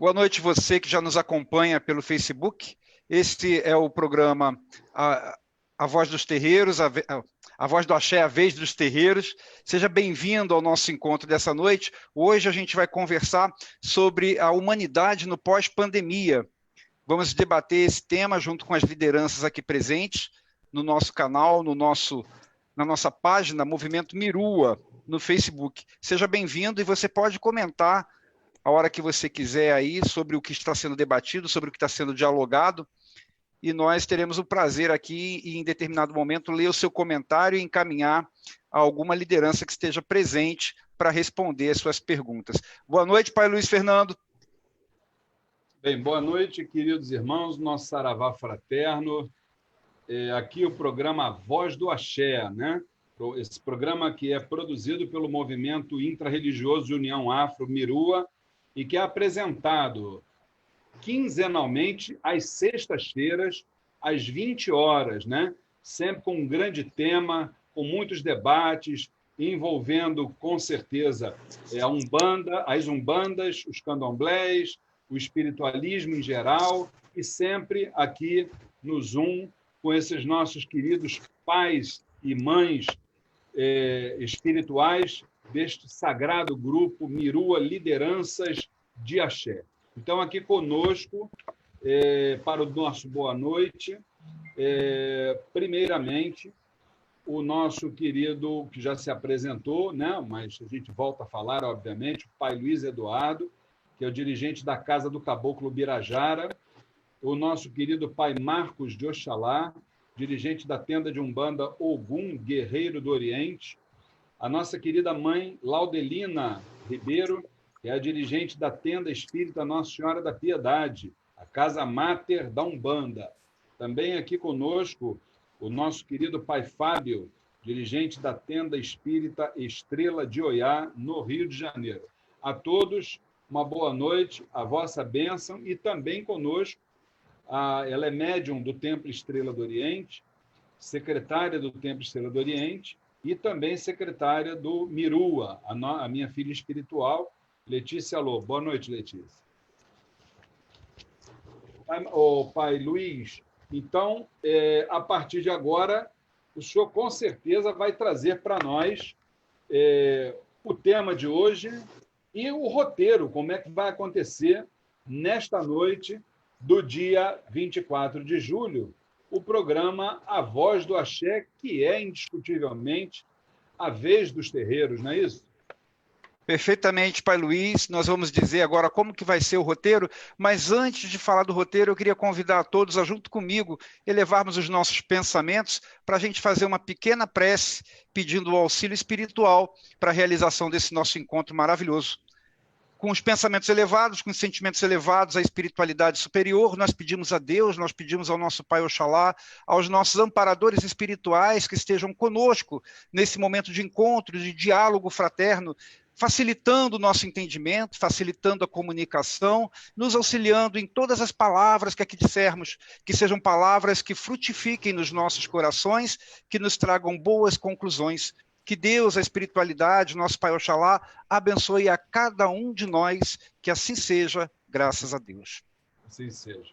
Boa noite você que já nos acompanha pelo Facebook. Este é o programa A Voz dos Terreiros, a Voz do Axé, a Vez dos Terreiros. Seja bem-vindo ao nosso encontro dessa noite. Hoje a gente vai conversar sobre a humanidade no pós-pandemia. Vamos debater esse tema junto com as lideranças aqui presentes no nosso canal, na nossa página Movimento Mirua no Facebook. Seja bem-vindo e você pode comentar a hora que você quiser aí sobre o que está sendo debatido, sobre o que está sendo dialogado, e nós teremos o prazer aqui, em determinado momento, ler o seu comentário e encaminhar a alguma liderança que esteja presente para responder as suas perguntas. Boa noite, Pai Luiz Fernando. Bem, boa noite, queridos irmãos, nosso saravá fraterno. Aqui o programa A Voz do Axé, né? Esse programa que é produzido pelo Movimento Intra-Religioso de União Afro, Mirua, e que é apresentado quinzenalmente, às sextas-feiras, às 20 horas, né? Sempre com um grande tema, com muitos debates, envolvendo, com certeza, a Umbanda, as Umbandas, os candomblés, o espiritualismo em geral, e sempre aqui no Zoom, com esses nossos queridos pais e mães espirituais deste sagrado grupo Mirua Lideranças de Axé. Então, aqui conosco, para o nosso boa noite, primeiramente, o nosso querido, que já se apresentou, né? Mas a gente volta a falar, obviamente, o Pai Luiz Eduardo, que é o dirigente da Casa do Caboclo Birajara, o nosso querido Pai Marcos de Oxalá, dirigente da tenda de Umbanda Ogum, Guerreiro do Oriente, a nossa querida mãe Laudelina Ribeiro, que é a dirigente da tenda espírita Nossa Senhora da Piedade, a Casa Máter da Umbanda. Também aqui conosco o nosso querido Pai Fábio, dirigente da tenda espírita Estrela de Oiá, no Rio de Janeiro. A todos, uma boa noite, a vossa bênção, e também conosco, ela é médium do Templo Estrela do Oriente, secretária do Templo Estrela do Oriente, e também secretária do Mirua, a minha filha espiritual, Letícia Alô. Boa noite, Letícia. O Pai Luiz, então, a partir de agora, o senhor com certeza vai trazer para nós o tema de hoje e o roteiro, como é que vai acontecer nesta noite do dia 24 de julho, o programa A Voz do Axé, que é indiscutivelmente a vez dos terreiros, não é isso? Perfeitamente, Pai Luiz. Nós vamos dizer agora como que vai ser o roteiro, mas antes de falar do roteiro, eu queria convidar a todos a, junto comigo, elevarmos os nossos pensamentos para a gente fazer uma pequena prece pedindo o auxílio espiritual para a realização desse nosso encontro maravilhoso. Com os pensamentos elevados, com os sentimentos elevados, a espiritualidade superior, nós pedimos a Deus, nós pedimos ao nosso Pai Oxalá, aos nossos amparadores espirituais que estejam conosco nesse momento de encontro, de diálogo fraterno, facilitando o nosso entendimento, facilitando a comunicação, nos auxiliando em todas as palavras que aqui dissermos, que sejam palavras que frutifiquem nos nossos corações, que nos tragam boas conclusões. Que Deus, a espiritualidade, nosso Pai Oxalá, abençoe a cada um de nós, que assim seja, graças a Deus. Assim seja.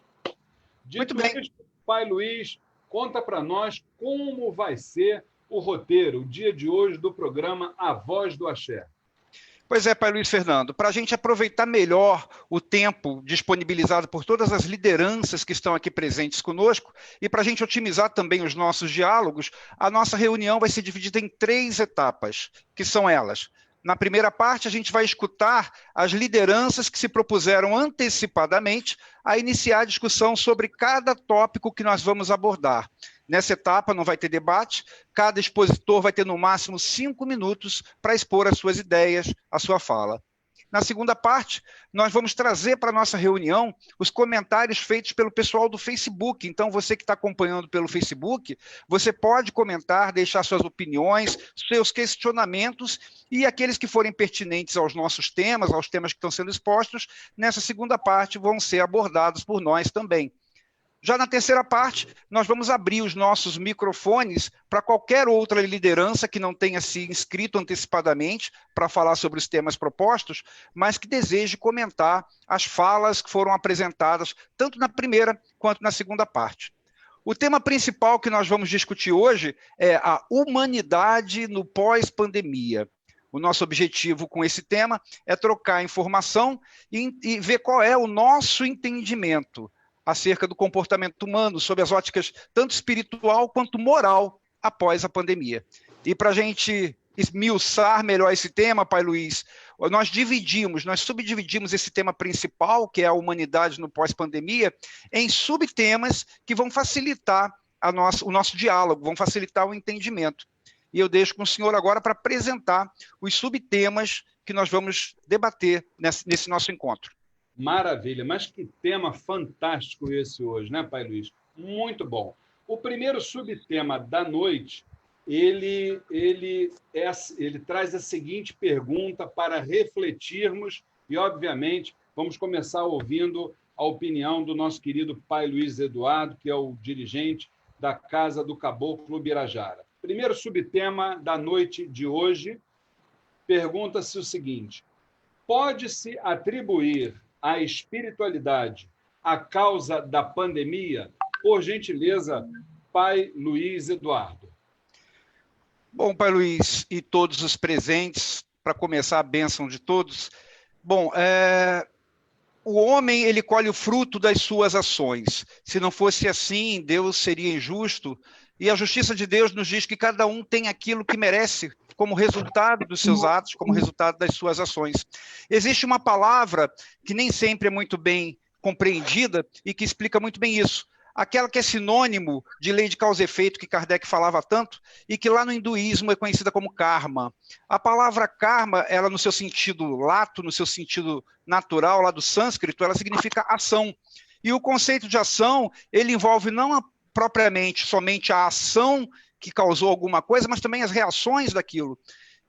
Muito bem. Isso, Pai Luiz, conta para nós como vai ser o roteiro, o dia de hoje do programa A Voz do Axé. Pois é, Pai Luiz Fernando, para a gente aproveitar melhor o tempo disponibilizado por todas as lideranças que estão aqui presentes conosco e para a gente otimizar também os nossos diálogos, a nossa reunião vai ser dividida em 3 etapas, que são elas. Na primeira parte, a gente vai escutar as lideranças que se propuseram antecipadamente a iniciar a discussão sobre cada tópico que nós vamos abordar. Nessa etapa não vai ter debate, cada expositor vai ter no máximo 5 minutos para expor as suas ideias, a sua fala. Na segunda parte, nós vamos trazer para a nossa reunião os comentários feitos pelo pessoal do Facebook. Então, você que está acompanhando pelo Facebook, você pode comentar, deixar suas opiniões, seus questionamentos e aqueles que forem pertinentes aos nossos temas, aos temas que estão sendo expostos, nessa segunda parte vão ser abordados por nós também. Já na terceira parte, nós vamos abrir os nossos microfones para qualquer outra liderança que não tenha se inscrito antecipadamente para falar sobre os temas propostos, mas que deseje comentar as falas que foram apresentadas tanto na primeira quanto na segunda parte. O tema principal que nós vamos discutir hoje é a humanidade no pós-pandemia. O nosso objetivo com esse tema é trocar informação e ver qual é o nosso entendimento acerca do comportamento humano, sob as óticas tanto espiritual quanto moral, após a pandemia. E para a gente esmiuçar melhor esse tema, Pai Luiz, nós subdividimos esse tema principal, que é a humanidade no pós-pandemia, em subtemas que vão facilitar o nosso diálogo, vão facilitar o entendimento. E eu deixo com o senhor agora para apresentar os subtemas que nós vamos debater nesse nosso encontro. Maravilha, mas que tema fantástico esse hoje, né, Pai Luiz? Muito bom. O primeiro subtema da noite, ele traz a seguinte pergunta para refletirmos e, obviamente, vamos começar ouvindo a opinião do nosso querido Pai Luiz Eduardo, que é o dirigente da Casa do Caboclo Ubirajara. Primeiro subtema da noite de hoje, pergunta-se o seguinte: pode-se atribuir à espiritualidade a causa da pandemia? Por gentileza, Pai Luiz Eduardo. Bom, Pai Luiz e todos os presentes, para começar a bênção de todos. Bom, o homem ele colhe o fruto das suas ações. Se não fosse assim, Deus seria injusto. E a justiça de Deus nos diz que cada um tem aquilo que merece como resultado dos seus atos, como resultado das suas ações. Existe uma palavra que nem sempre é muito bem compreendida e que explica muito bem isso. Aquela que é sinônimo de lei de causa e efeito, que Kardec falava tanto, e que lá no hinduísmo é conhecida como karma. A palavra karma, ela no seu sentido lato, no seu sentido natural, lá do sânscrito, ela significa ação. E o conceito de ação, ele envolve não propriamente somente a ação que causou alguma coisa, mas também as reações daquilo.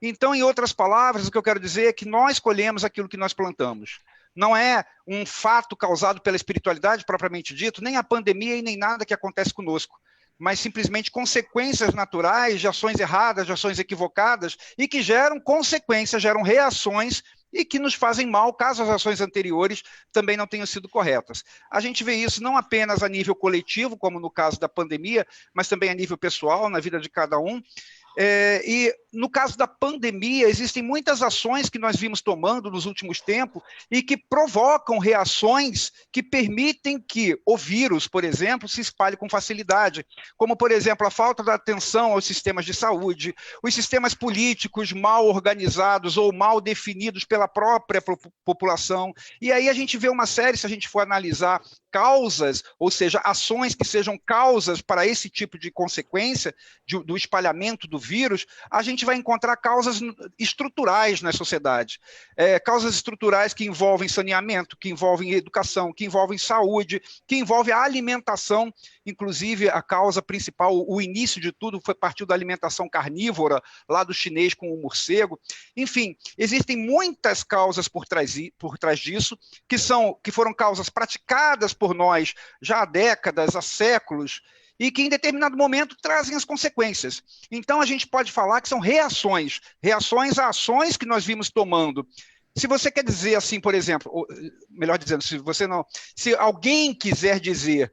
Então, em outras palavras, o que eu quero dizer é que nós colhemos aquilo que nós plantamos. Não é um fato causado pela espiritualidade propriamente dito, nem a pandemia e nem nada que acontece conosco, mas simplesmente consequências naturais de ações erradas, de ações equivocadas, e que geram consequências, geram reações e que nos fazem mal, caso as ações anteriores também não tenham sido corretas. A gente vê isso não apenas a nível coletivo, como no caso da pandemia, mas também a nível pessoal, na vida de cada um. E no caso da pandemia, existem muitas ações que nós vimos tomando nos últimos tempos e que provocam reações que permitem que o vírus, por exemplo, se espalhe com facilidade, como, por exemplo, a falta de atenção aos sistemas de saúde, os sistemas políticos mal organizados ou mal definidos pela própria população. E aí a gente vê uma série, se a gente for analisar causas, ou seja, ações que sejam causas para esse tipo de consequência do espalhamento do vírus, a gente vai encontrar causas estruturais na sociedade. Causas estruturais que envolvem saneamento, que envolvem educação, que envolvem saúde, que envolvem a alimentação. Inclusive, a causa principal, o início de tudo, partiu da alimentação carnívora, lá do chinês com o morcego. Enfim, existem muitas causas por trás disso, que foram causas praticadas por nós já há décadas, há séculos, e que em determinado momento trazem as consequências. Então a gente pode falar que são reações a ações que nós vimos tomando. Se você quer dizer assim, por exemplo, ou, melhor dizendo, se alguém quiser dizer,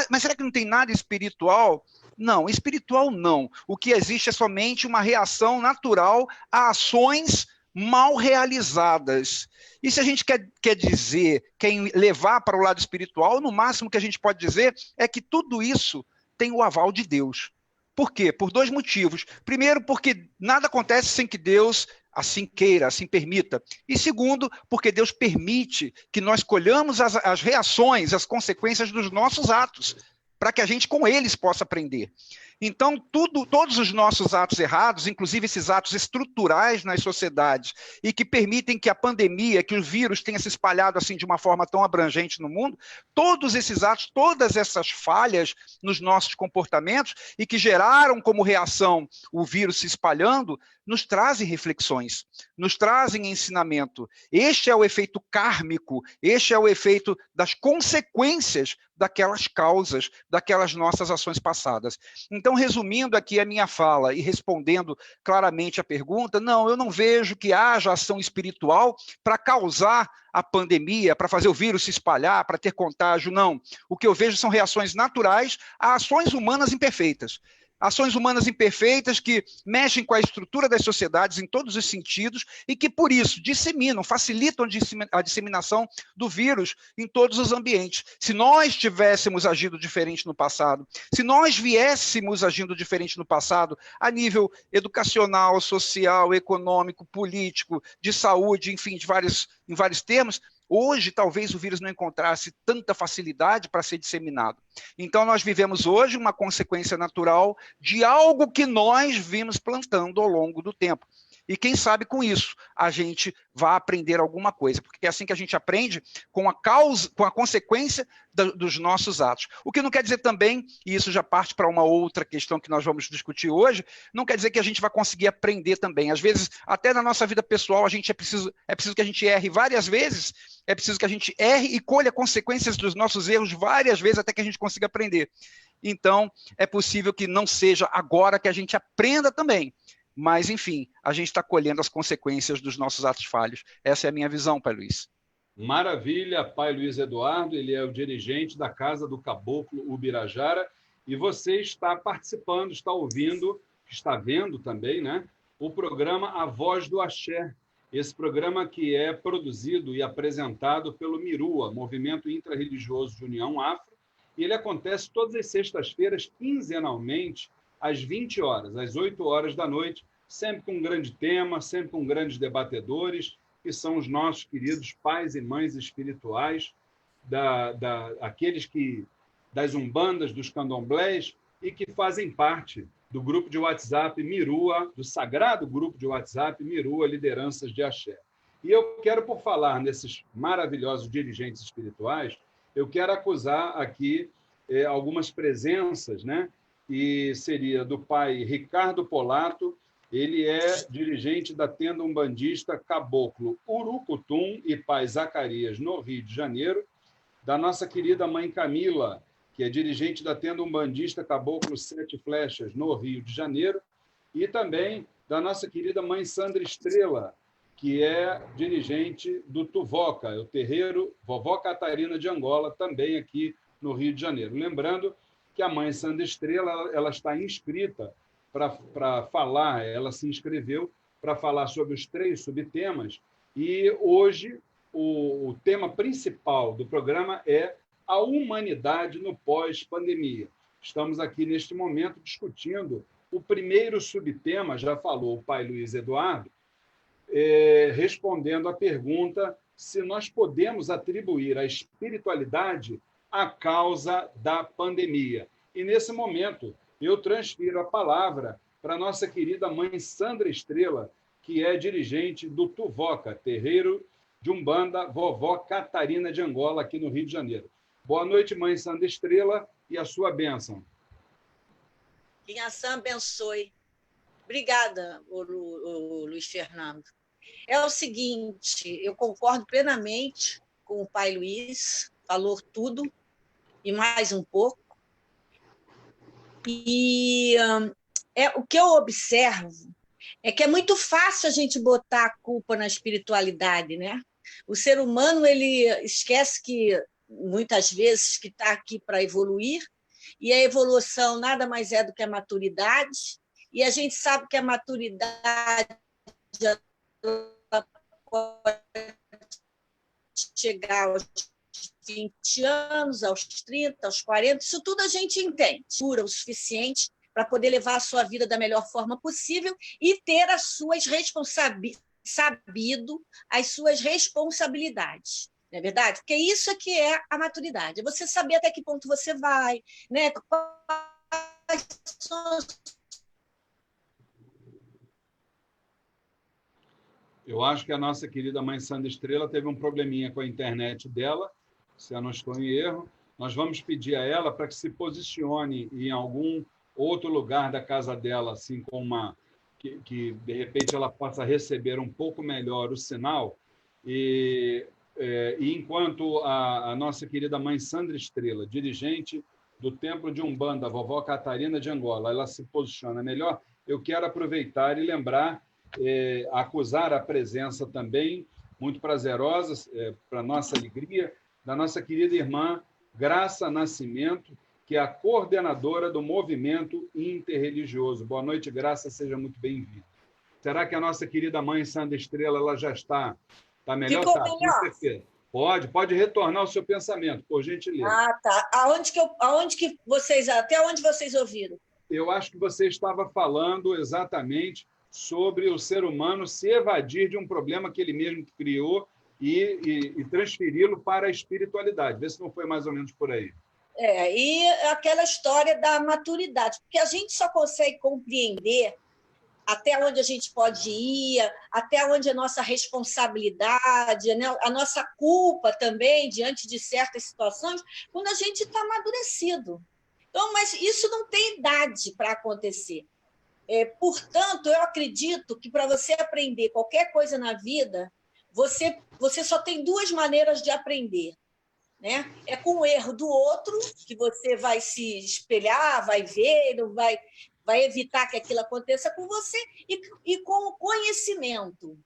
mas será que não tem nada espiritual? Não, espiritual não. O que existe é somente uma reação natural a ações mal realizadas. E se a gente quer dizer, quer levar para o lado espiritual, no máximo que a gente pode dizer é que tudo isso tem o aval de Deus. Por quê? Por dois motivos. Primeiro, porque nada acontece sem que Deus assim queira, assim permita. E segundo, porque Deus permite que nós colhamos as reações, as consequências dos nossos atos, para que a gente com eles possa aprender. Então, todos os nossos atos errados, inclusive esses atos estruturais nas sociedades, e que permitem que a pandemia, que o vírus tenha se espalhado assim de uma forma tão abrangente no mundo, todos esses atos, todas essas falhas nos nossos comportamentos, e que geraram como reação o vírus se espalhando, nos trazem reflexões, nos trazem ensinamento. Este é o efeito kármico, este é o efeito das consequências daquelas causas, daquelas nossas ações passadas. Então, resumindo aqui a minha fala e respondendo claramente a pergunta, não, eu não vejo que haja ação espiritual para causar a pandemia, para fazer o vírus se espalhar, para ter contágio, não. O que eu vejo são reações naturais a ações humanas imperfeitas. Ações humanas imperfeitas que mexem com a estrutura das sociedades em todos os sentidos e que, por isso, disseminam, facilitam a disseminação do vírus em todos os ambientes. Se nós tivéssemos agido diferente no passado, se nós viéssemos agindo diferente no passado, a nível educacional, social, econômico, político, de saúde, enfim, em vários termos, hoje, talvez o vírus não encontrasse tanta facilidade para ser disseminado. Então, nós vivemos hoje uma consequência natural de algo que nós vimos plantando ao longo do tempo. E quem sabe com isso a gente vai aprender alguma coisa, porque é assim que a gente aprende com a causa, com a consequência dos nossos atos. O que não quer dizer também, e isso já parte para uma outra questão que nós vamos discutir hoje, não quer dizer que a gente vai conseguir aprender também. Às vezes, até na nossa vida pessoal, a gente é preciso que a gente erre várias vezes, é preciso que a gente erre e colha consequências dos nossos erros várias vezes até que a gente consiga aprender. Então, é possível que não seja agora que a gente aprenda também. Mas, enfim, a gente está colhendo as consequências dos nossos atos falhos. Essa é a minha visão, Pai Luiz. Maravilha, Pai Luiz Eduardo, ele é o dirigente da Casa do Caboclo Ubirajara, e você está participando, está ouvindo, está vendo também, né, o programa A Voz do Axé, esse programa que é produzido e apresentado pelo MIRUA, Movimento Intra-Religioso de União Afro, e ele acontece todas as sextas-feiras, quinzenalmente, às 20 horas, às 8 horas da noite, sempre com um grande tema, sempre com grandes debatedores, que são os nossos queridos pais e mães espirituais, aqueles das umbandas, dos candomblés, e que fazem parte do grupo de WhatsApp Mirua, do sagrado grupo de WhatsApp Mirua Lideranças de Axé. E eu quero, por falar nesses maravilhosos dirigentes espirituais, eu quero acusar aqui algumas presenças, né? E seria do pai Ricardo Polato, ele é dirigente da tenda umbandista Caboclo Urucutum e pai Zacarias, no Rio de Janeiro, da nossa querida mãe Camila, que é dirigente da tenda umbandista Caboclo Sete Flechas, no Rio de Janeiro, e também da nossa querida mãe Sandra Estrela, que é dirigente do Tuvoca, o terreiro Vovó Catarina de Angola, também aqui no Rio de Janeiro. Lembrando que a mãe Sandra Estrela ela está inscrita para falar, ela se inscreveu para falar sobre os 3 subtemas, e hoje o tema principal do programa é a humanidade no pós-pandemia. Estamos aqui, neste momento, discutindo o primeiro subtema, já falou o pai Luiz Eduardo, respondendo à pergunta se nós podemos atribuir a espiritualidade à causa da pandemia. E, nesse momento, eu transfiro a palavra para a nossa querida mãe Sandra Estrela, que é dirigente do Tuvoca, terreiro de Umbanda Vovó Catarina de Angola, aqui no Rio de Janeiro. Boa noite, mãe Sandra Estrela, e a sua bênção. Que Inhaçã abençoe. Obrigada, o Luiz Fernando. É o seguinte, eu concordo plenamente com o pai Luiz, falou tudo e mais um pouco. E o que eu observo é que é muito fácil a gente botar a culpa na espiritualidade, né? O ser humano ele esquece que, muitas vezes, que está aqui para evoluir, e a evolução nada mais é do que a maturidade, e a gente sabe que a maturidade pode chegar aos 20 anos, aos 30, aos 40, isso tudo a gente entende. Dura o suficiente para poder levar a sua vida da melhor forma possível e ter as suas sabido as suas responsabilidades. Não é verdade? Porque isso é que é a maturidade. É você saber até que ponto você vai, né? Eu acho que a nossa querida mãe Sandra Estrela teve um probleminha com a internet dela, se eu não estou em erro. Nós vamos pedir a ela para que se posicione em algum outro lugar da casa dela, assim, com que de repente ela possa receber um pouco melhor o sinal. E enquanto a nossa querida mãe Sandra Estrela, dirigente do Templo de Umbanda, Vovó Catarina de Angola, ela se posiciona melhor, eu quero aproveitar e lembrar, acusar a presença também, muito prazerosa, para nossa alegria, da nossa querida irmã Graça Nascimento, que é a coordenadora do movimento interreligioso. Boa noite, Graça, seja muito bem-vinda. Será que a nossa querida mãe Sandra Estrela ela já está melhor? Ficou tá, melhor? Com certeza. Pode retornar o seu pensamento, por gentileza. Ah, tá. Até onde vocês ouviram? Eu acho que você estava falando exatamente sobre o ser humano se evadir de um problema que ele mesmo criou e transferi-lo para a espiritualidade. Vê se não foi mais ou menos por aí. E aquela história da maturidade, porque a gente só consegue compreender até onde a gente pode ir, até onde é a nossa responsabilidade, né? A nossa culpa também diante de certas situações, quando a gente está amadurecido. Então, mas isso não tem idade para acontecer. Portanto, eu acredito que para você aprender qualquer coisa na vida, você só tem duas maneiras de aprender. Né? É com o erro do outro, que você vai se espelhar, vai ver, vai evitar que aquilo aconteça com você, e com o conhecimento.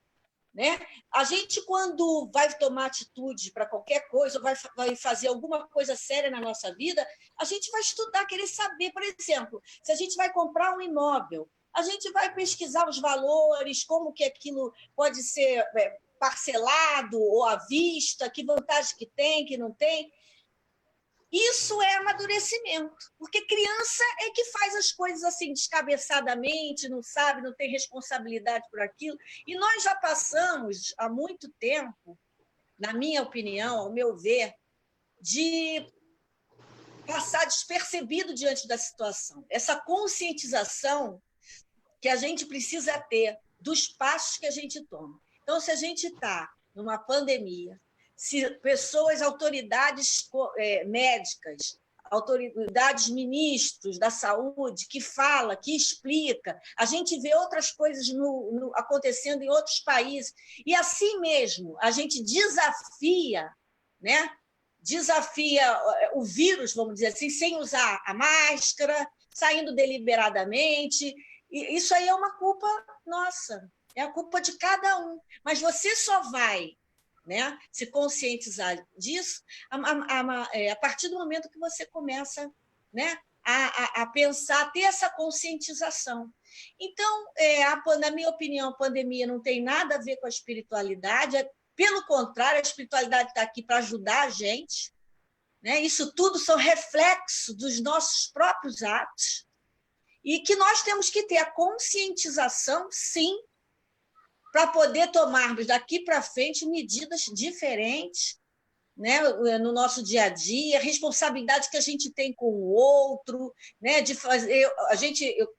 Né? A gente, quando vai tomar atitude para qualquer coisa, ou vai fazer alguma coisa séria na nossa vida, a gente vai estudar, querer saber. Por exemplo, se a gente vai comprar um imóvel, a gente vai pesquisar os valores, como que aquilo pode ser parcelado ou à vista, que vantagem que tem, que não tem. Isso é amadurecimento, porque criança é que faz as coisas assim descabeçadamente, não sabe, não tem responsabilidade por aquilo. E nós já passamos há muito tempo, na minha opinião, ao meu ver, de passar despercebido diante da situação. Essa conscientização que a gente precisa ter dos passos que a gente toma. Então, se a gente está numa pandemia, se pessoas, autoridades médicas, autoridades, ministros da saúde, que fala, que explica, a gente vê outras coisas acontecendo em outros países, e assim mesmo a gente desafia, né? Desafia o vírus, vamos dizer assim, sem usar a máscara, saindo deliberadamente. E isso aí é uma culpa nossa, é a culpa de cada um. Mas você só vai, né, se conscientizar disso a partir do momento que você começa, né, a pensar, a ter essa conscientização. Então, na minha opinião, a pandemia não tem nada a ver com a espiritualidade, pelo contrário, a espiritualidade está aqui para ajudar a gente, né? Isso tudo são reflexos dos nossos próprios atos, e que nós temos que ter a conscientização, sim, para poder tomarmos daqui para frente medidas diferentes, né, no nosso dia a dia, a responsabilidade que a gente tem com o outro, né, de fazer.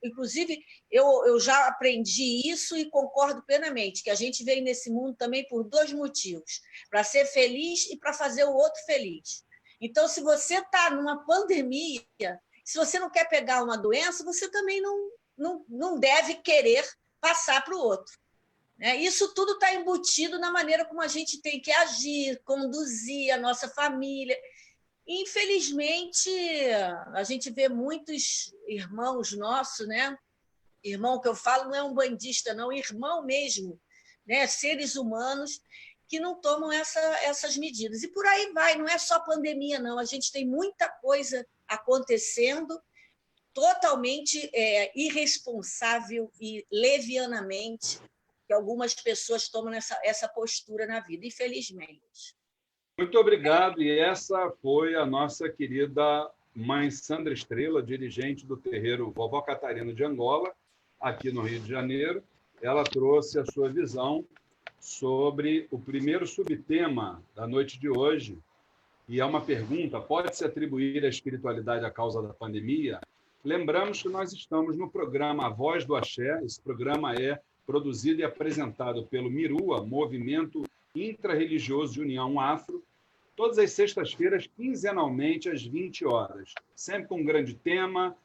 Inclusive, eu já aprendi isso e concordo plenamente, que a gente veio nesse mundo também por dois motivos: para ser feliz e para fazer o outro feliz. Então, se você está numa pandemia, se você não quer pegar uma doença, você também não deve querer passar para o outro. Isso tudo está embutido na maneira como a gente tem que agir, conduzir a nossa família. Infelizmente, a gente vê muitos irmãos nossos, né? Irmão que eu falo não é um bandista, não, irmão mesmo, né? Seres humanos que não tomam essas medidas. E por aí vai, não é só pandemia, não. A gente tem muita coisa acontecendo totalmente irresponsável e levianamente, que algumas pessoas tomam essa postura na vida, infelizmente. Muito obrigado. E essa foi a nossa querida mãe Sandra Estrela, dirigente do terreiro Vovó Catarina de Angola, aqui no Rio de Janeiro. Ela trouxe a sua visão sobre o primeiro subtema da noite de hoje, e é uma pergunta: pode-se atribuir a espiritualidade à causa da pandemia? Lembramos que nós estamos no programa A Voz do Axé. Esse programa é produzido e apresentado pelo MIRUA, Movimento Intra-Religioso de União Afro, todas as sextas-feiras, quinzenalmente, às 20 horas. Sempre com um grande tema,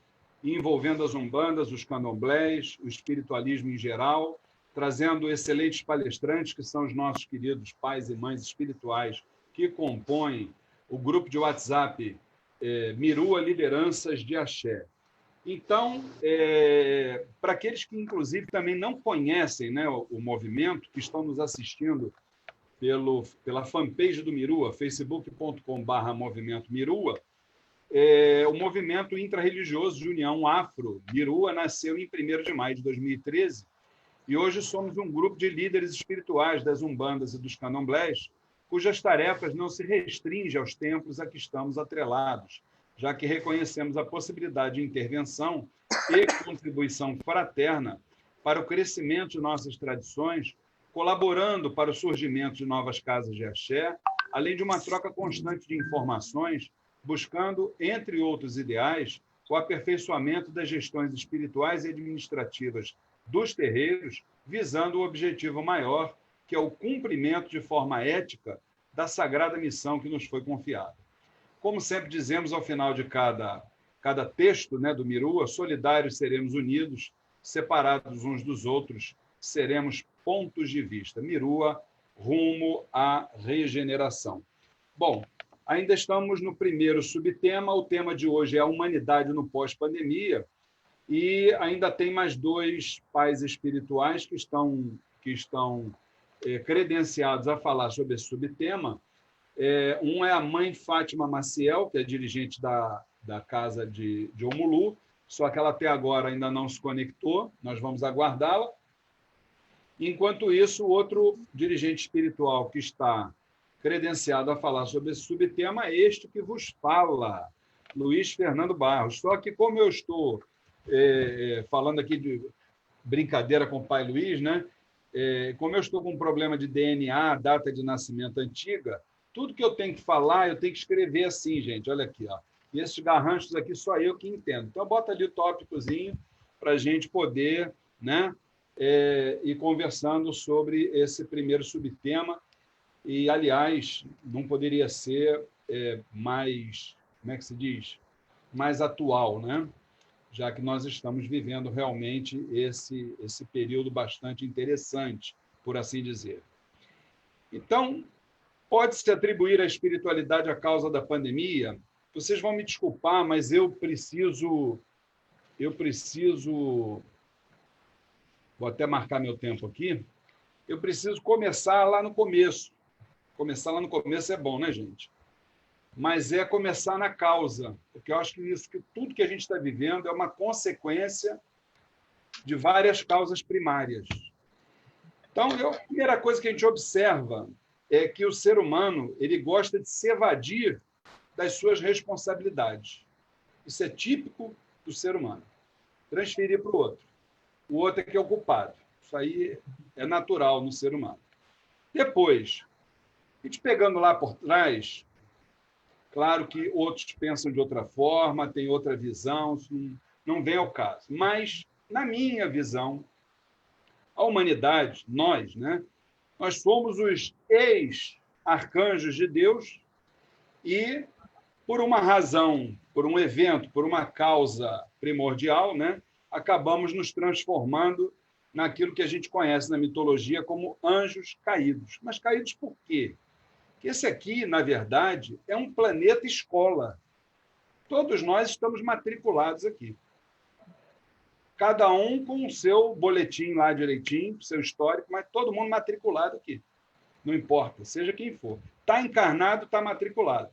envolvendo as umbandas, os candomblés, o espiritualismo em geral, trazendo excelentes palestrantes, que são os nossos queridos pais e mães espirituais, que compõem o grupo de WhatsApp Mirua Lideranças de Axé. Então, para aqueles que, inclusive, também não conhecem, né, o movimento, que estão nos assistindo pela fanpage do Mirua, facebook.com/movimento Mirua, o movimento intra-religioso de União Afro, Mirua, nasceu em 1º de maio de 2013, e hoje somos um grupo de líderes espirituais das umbandas e dos candomblés, cujas tarefas não se restringem aos templos a que estamos atrelados, já que reconhecemos a possibilidade de intervenção e contribuição fraterna para o crescimento de nossas tradições, colaborando para o surgimento de novas casas de axé, além de uma troca constante de informações, buscando, entre outros ideais, o aperfeiçoamento das gestões espirituais e administrativas dos terreiros, visando o objetivo maior, que é o cumprimento de forma ética da sagrada missão que nos foi confiada. Como sempre dizemos ao final de cada texto, né, do Mirua, solidários seremos unidos, separados uns dos outros seremos pontos de vista. Mirua, rumo à regeneração. Bom, ainda estamos no primeiro subtema. O tema de hoje é a humanidade no pós-pandemia, e ainda tem mais 2 pais espirituais que estão credenciados a falar sobre esse subtema. Um é a mãe Fátima Maciel, que é dirigente da casa de Omulu, só que ela até agora ainda não se conectou, nós vamos aguardá-la. Enquanto isso, o outro dirigente espiritual que está credenciado a falar sobre esse subtema é este que vos fala, Luiz Fernando Barros. Só que, como eu estou falando aqui de brincadeira com o pai Luiz, né? Como eu estou com um problema de DNA, data de nascimento antiga, tudo que eu tenho que falar, eu tenho que escrever assim, gente, olha aqui, ó. E esses garranchos aqui só eu que entendo. Então, bota ali o tópicozinho para a gente poder, né, ir conversando sobre esse primeiro subtema. E, aliás, não poderia ser mais, como é que se diz? Mais atual, né? Já que nós estamos vivendo realmente esse período bastante interessante, por assim dizer. Então, pode-se atribuir a espiritualidade à causa da pandemia? Vocês vão me desculpar, mas eu preciso... Vou até marcar meu tempo aqui. Eu preciso começar lá no começo. Começar lá no começo é bom, né, gente? Mas é começar na causa, porque eu acho que tudo que a gente está vivendo é uma consequência de várias causas primárias. Então, a primeira coisa que a gente observa é que o ser humano ele gosta de se evadir das suas responsabilidades. Isso é típico do ser humano. Transferir para o outro. O outro é que é o culpado. Isso aí é natural no ser humano. Depois, a gente pegando lá por trás, claro que outros pensam de outra forma, têm outra visão, isso não vem ao caso. Mas, na minha visão, a humanidade, nós, né, nós somos os ex-arcanjos de Deus e, por uma razão, por um evento, por uma causa primordial, né, acabamos nos transformando naquilo que a gente conhece na mitologia como anjos caídos. Mas caídos por quê? Porque esse aqui, na verdade, é um planeta escola. Todos nós estamos matriculados aqui. Cada um com o seu boletim lá direitinho, seu histórico, mas todo mundo matriculado aqui. Não importa, seja quem for. Está encarnado, está matriculado.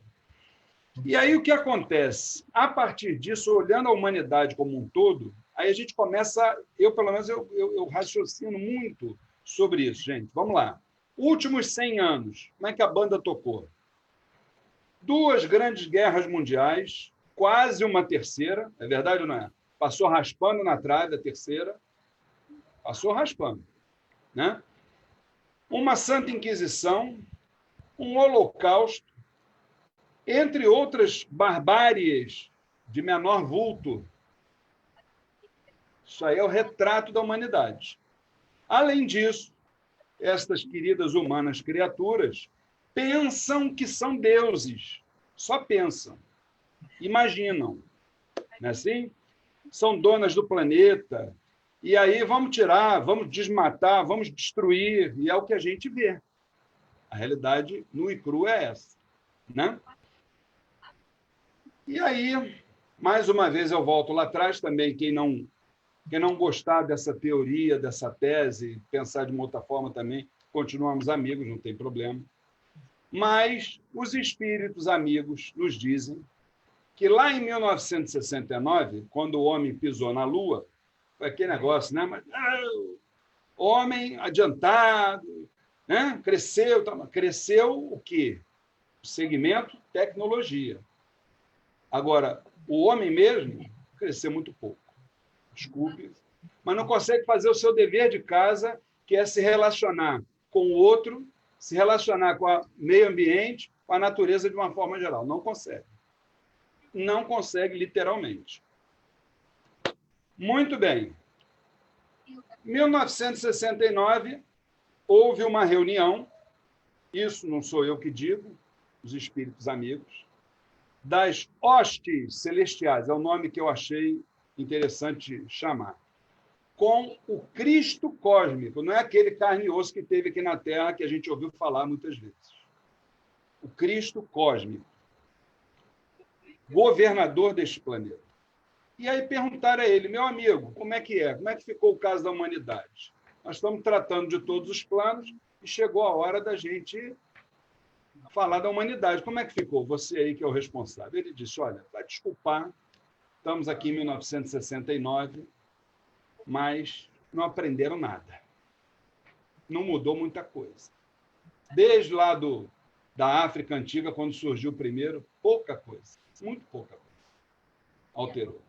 E aí o que acontece? A partir disso, olhando a humanidade como um todo, aí a gente começa, pelo menos, eu raciocino muito sobre isso, gente. Vamos lá. Últimos 100 anos, como é que a banda tocou? 2 grandes guerras mundiais, quase uma terceira, é verdade ou não é? Passou raspando na trave a terceira, passou raspando, né? Uma Santa Inquisição, um Holocausto, entre outras barbáries de menor vulto, Isso aí é o retrato da humanidade. Além disso, estas queridas humanas criaturas pensam que são deuses. Só pensam. Imaginam. Não é assim? São donas do planeta. E aí vamos tirar, vamos desmatar, vamos destruir. E é o que a gente vê. A realidade nua e crua é essa. Né? E aí, mais uma vez, eu volto lá atrás também. Quem não gostar dessa teoria, dessa tese, pensar de uma outra forma também, continuamos amigos, não tem problema. Mas os espíritos amigos nos dizem que lá em 1969, quando o homem pisou na Lua, foi aquele negócio, né? Mas, homem adiantado, né? Cresceu o quê? O segmento tecnologia. Agora, o homem mesmo cresceu muito pouco. Desculpe, mas não consegue fazer o seu dever de casa, que é se relacionar com o outro, se relacionar com o meio ambiente, com a natureza de uma forma geral. Não consegue. Não consegue, literalmente. Muito bem. Em 1969, houve uma reunião, isso não sou eu que digo, os espíritos amigos, das hostes celestiais, é o nome que eu achei interessante chamar, com o Cristo cósmico, não é aquele carne e osso que teve aqui na Terra, que a gente ouviu falar muitas vezes. O Cristo cósmico, governador deste planeta. E aí perguntaram a ele, meu amigo, como é que é? Como é que ficou o caso da humanidade? Nós estamos tratando de todos os planos e chegou a hora da gente falar da humanidade. Como é que ficou? Você aí que é o responsável. Ele disse, olha, vai desculpar, estamos aqui em 1969, mas não aprenderam nada. Não mudou muita coisa. Desde lá da África Antiga, quando surgiu o primeiro, pouca coisa, muito pouca coisa. Alterou.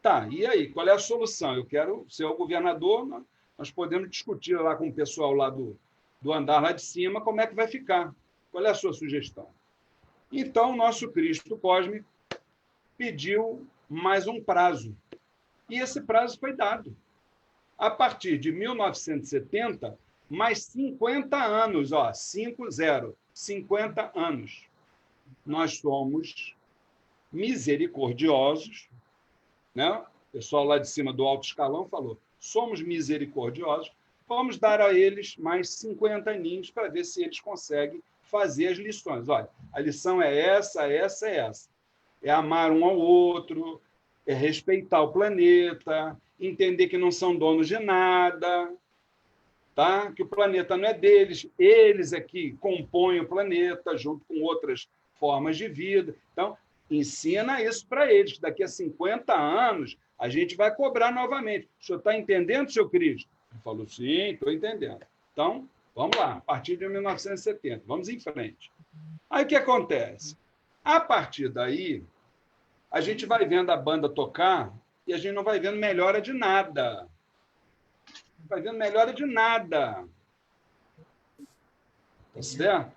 Tá, e aí, qual é a solução? Eu quero ser o governador, nós podemos discutir lá com o pessoal lá do andar lá de cima como é que vai ficar. Qual é a sua sugestão? Então, o nosso Cristo cósmico pediu mais um prazo. E esse prazo foi dado. A partir de 1970, mais 50 anos, 50 anos. Nós somos misericordiosos, né? O pessoal lá de cima do alto escalão falou, somos misericordiosos, vamos dar a eles mais 50 aninhos para ver se eles conseguem fazer as lições. Olha, a lição é essa. É amar um ao outro, é respeitar o planeta, entender que não são donos de nada, tá? Que o planeta não é deles, eles é que compõem o planeta junto com outras formas de vida. Então, ensina isso para eles, que daqui a 50 anos a gente vai cobrar novamente. O senhor está entendendo, seu Cristo? Ele falou, sim, estou entendendo. Então, vamos lá, a partir de 1970, vamos em frente. Aí o que acontece? A partir daí, a gente vai vendo a banda tocar e a gente não vai vendo melhora de nada. Não vai vendo melhora de nada. Tá certo?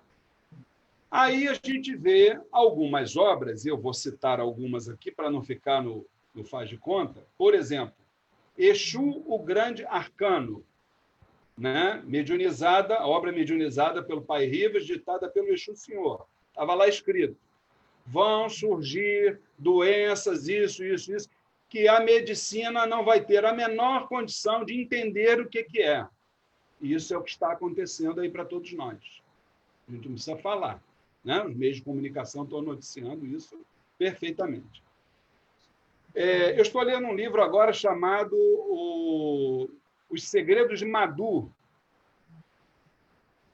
Aí a gente vê algumas obras, e eu vou citar algumas aqui para não ficar no faz de conta. Por exemplo, Exu, o Grande Arcano, né? Mediunizada, obra mediunizada pelo Pai Rivas, ditada pelo Exu Senhor. Estava lá escrito, vão surgir doenças, isso, que a medicina não vai ter a menor condição de entender o que é. E isso é o que está acontecendo aí para todos nós. A gente não precisa falar. Né? Os meios de comunicação estão noticiando isso perfeitamente. Eu estou lendo um livro agora chamado Os Segredos de Madu.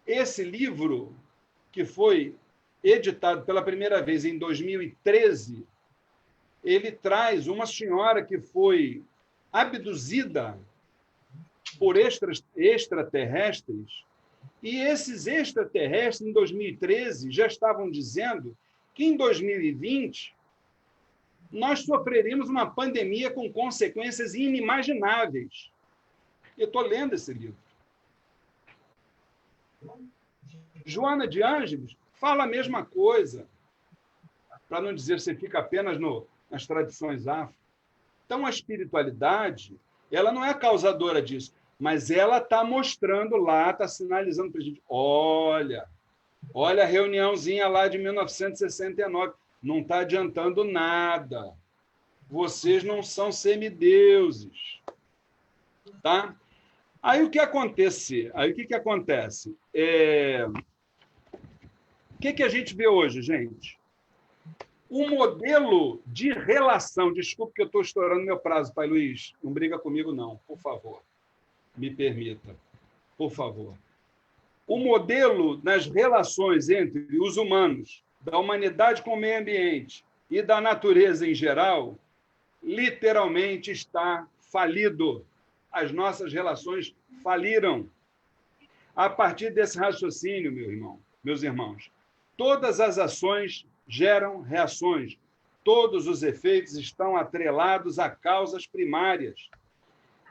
Esse livro, que foi editado pela primeira vez em 2013, ele traz uma senhora que foi abduzida por extraterrestres, e esses extraterrestres, em 2013, já estavam dizendo que em 2020 nós sofreríamos uma pandemia com consequências inimagináveis. Eu estou lendo esse livro. Joana de Ângeles fala a mesma coisa, para não dizer que você fica apenas nas tradições afro. Então, a espiritualidade Ela não é a causadora disso, mas ela está mostrando lá, está sinalizando para a gente, olha a reuniãozinha lá de 1969, não está adiantando nada. Vocês não são semideuses. Tá? Aí o que acontece? O que acontece? O que a gente vê hoje, gente? Um modelo de relação. Desculpe que eu estou estourando meu prazo, Pai Luiz. Não briga comigo, não, por favor. Me permita, por favor. O modelo nas relações entre os humanos, da humanidade com o meio ambiente e da natureza em geral, literalmente está falido. As nossas relações faliram. A partir desse raciocínio, meus irmãos, todas as ações geram reações. Todos os efeitos estão atrelados a causas primárias.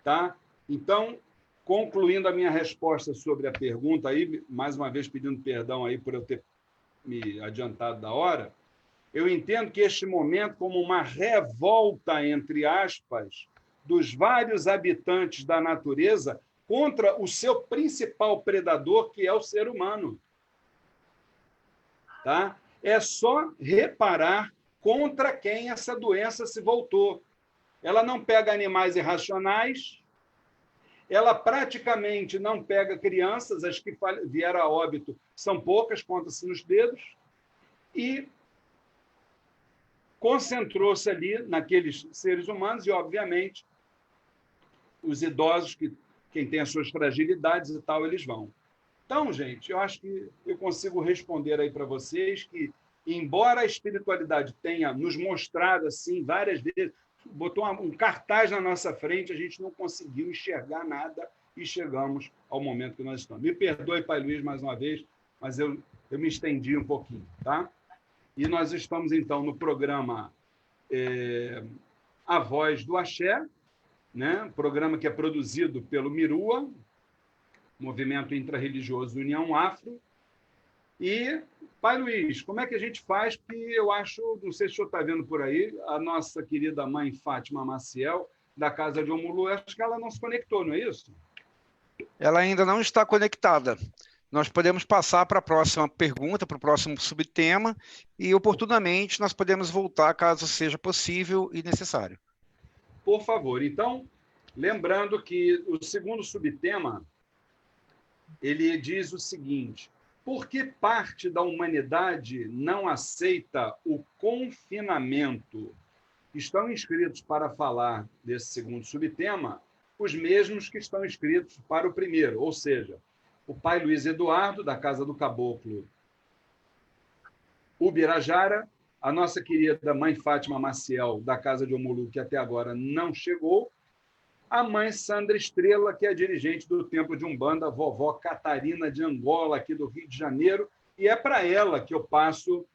Tá? Então, concluindo a minha resposta sobre a pergunta, aí, mais uma vez pedindo perdão aí por eu ter me adiantado da hora, eu entendo que este momento como uma revolta, entre aspas, dos vários habitantes da natureza contra o seu principal predador, que é o ser humano. Tá? É só reparar contra quem essa doença se voltou. Ela não pega animais irracionais, ela praticamente não pega crianças, as que vieram a óbito são poucas, conta-se nos dedos, e concentrou-se ali naqueles seres humanos e, obviamente, os idosos, quem tem as suas fragilidades e tal, eles vão. Então, gente, eu acho que eu consigo responder aí para vocês que, embora a espiritualidade tenha nos mostrado assim várias vezes, botou um cartaz na nossa frente, a gente não conseguiu enxergar nada e chegamos ao momento que nós estamos. Me perdoe, Pai Luiz, mais uma vez, mas eu me estendi um pouquinho, tá? E nós estamos, então, no programa A Voz do Axé, né? Programa que é produzido pelo Mirua, Movimento Intrarreligioso União Afro. E, Pai Luiz, como é que a gente faz? Que eu acho, não sei se o senhor está vendo por aí, a nossa querida mãe Fátima Maciel, da Casa de Omulu, acho que ela não se conectou, não é isso? Ela ainda não está conectada. Nós podemos passar para a próxima pergunta, para o próximo subtema, e oportunamente nós podemos voltar caso seja possível e necessário. Por favor. Então, lembrando que o segundo subtema, ele diz o seguinte: por que parte da humanidade não aceita o confinamento? Estão inscritos para falar desse segundo subtema os mesmos que estão inscritos para o primeiro, ou seja, o Pai Luiz Eduardo, da Casa do Caboclo Ubirajara, a nossa querida mãe Fátima Maciel, da Casa de Omulu, que até agora não chegou, a mãe Sandra Estrela, que é dirigente do Templo de Umbanda, vovó Catarina de Angola, aqui do Rio de Janeiro, e é para ela que eu passo,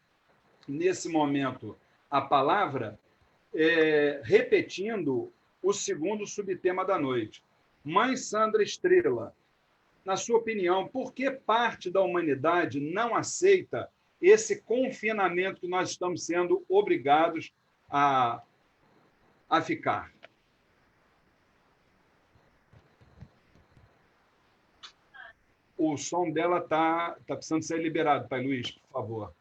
nesse momento, a palavra, repetindo o segundo subtema da noite. Mãe Sandra Estrela, na sua opinião, por que parte da humanidade não aceita esse confinamento que nós estamos sendo obrigados a ficar? O som dela está precisando ser liberado, Pai Luiz, por favor.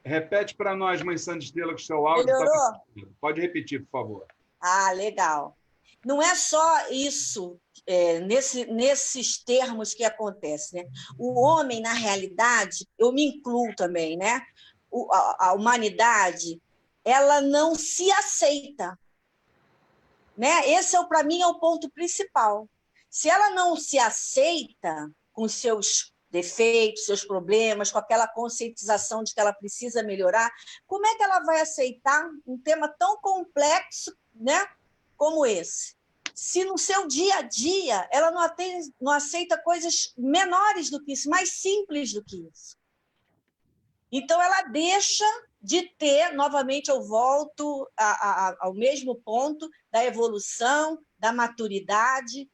Repete para nós, mãe Sandra Estrela, que o seu áudio está... Pode repetir, por favor. Ah, legal. Não é só isso, nesses termos que acontece, né? O homem, na realidade, eu me incluo também, né? A humanidade, ela não se aceita, né? Esse, para mim, é o ponto principal. Se ela não se aceita com seus defeitos, seus problemas, com aquela conscientização de que ela precisa melhorar, como é que ela vai aceitar um tema tão complexo, né, como esse? Se no seu dia a dia ela não aceita coisas menores do que isso, mais simples do que isso. Então, ela deixa de ter, novamente eu volto ao mesmo ponto da evolução, da maturidade,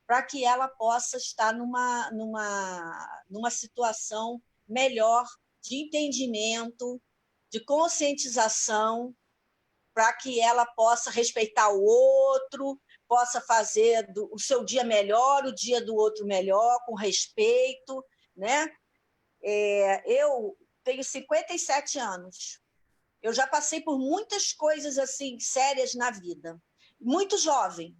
para que ela possa estar numa situação melhor de entendimento, de conscientização para que ela possa respeitar o outro, possa fazer o seu dia melhor, o dia do outro melhor, com respeito, né? Eu tenho 57 anos. Eu já passei por muitas coisas assim sérias na vida. Muito jovem.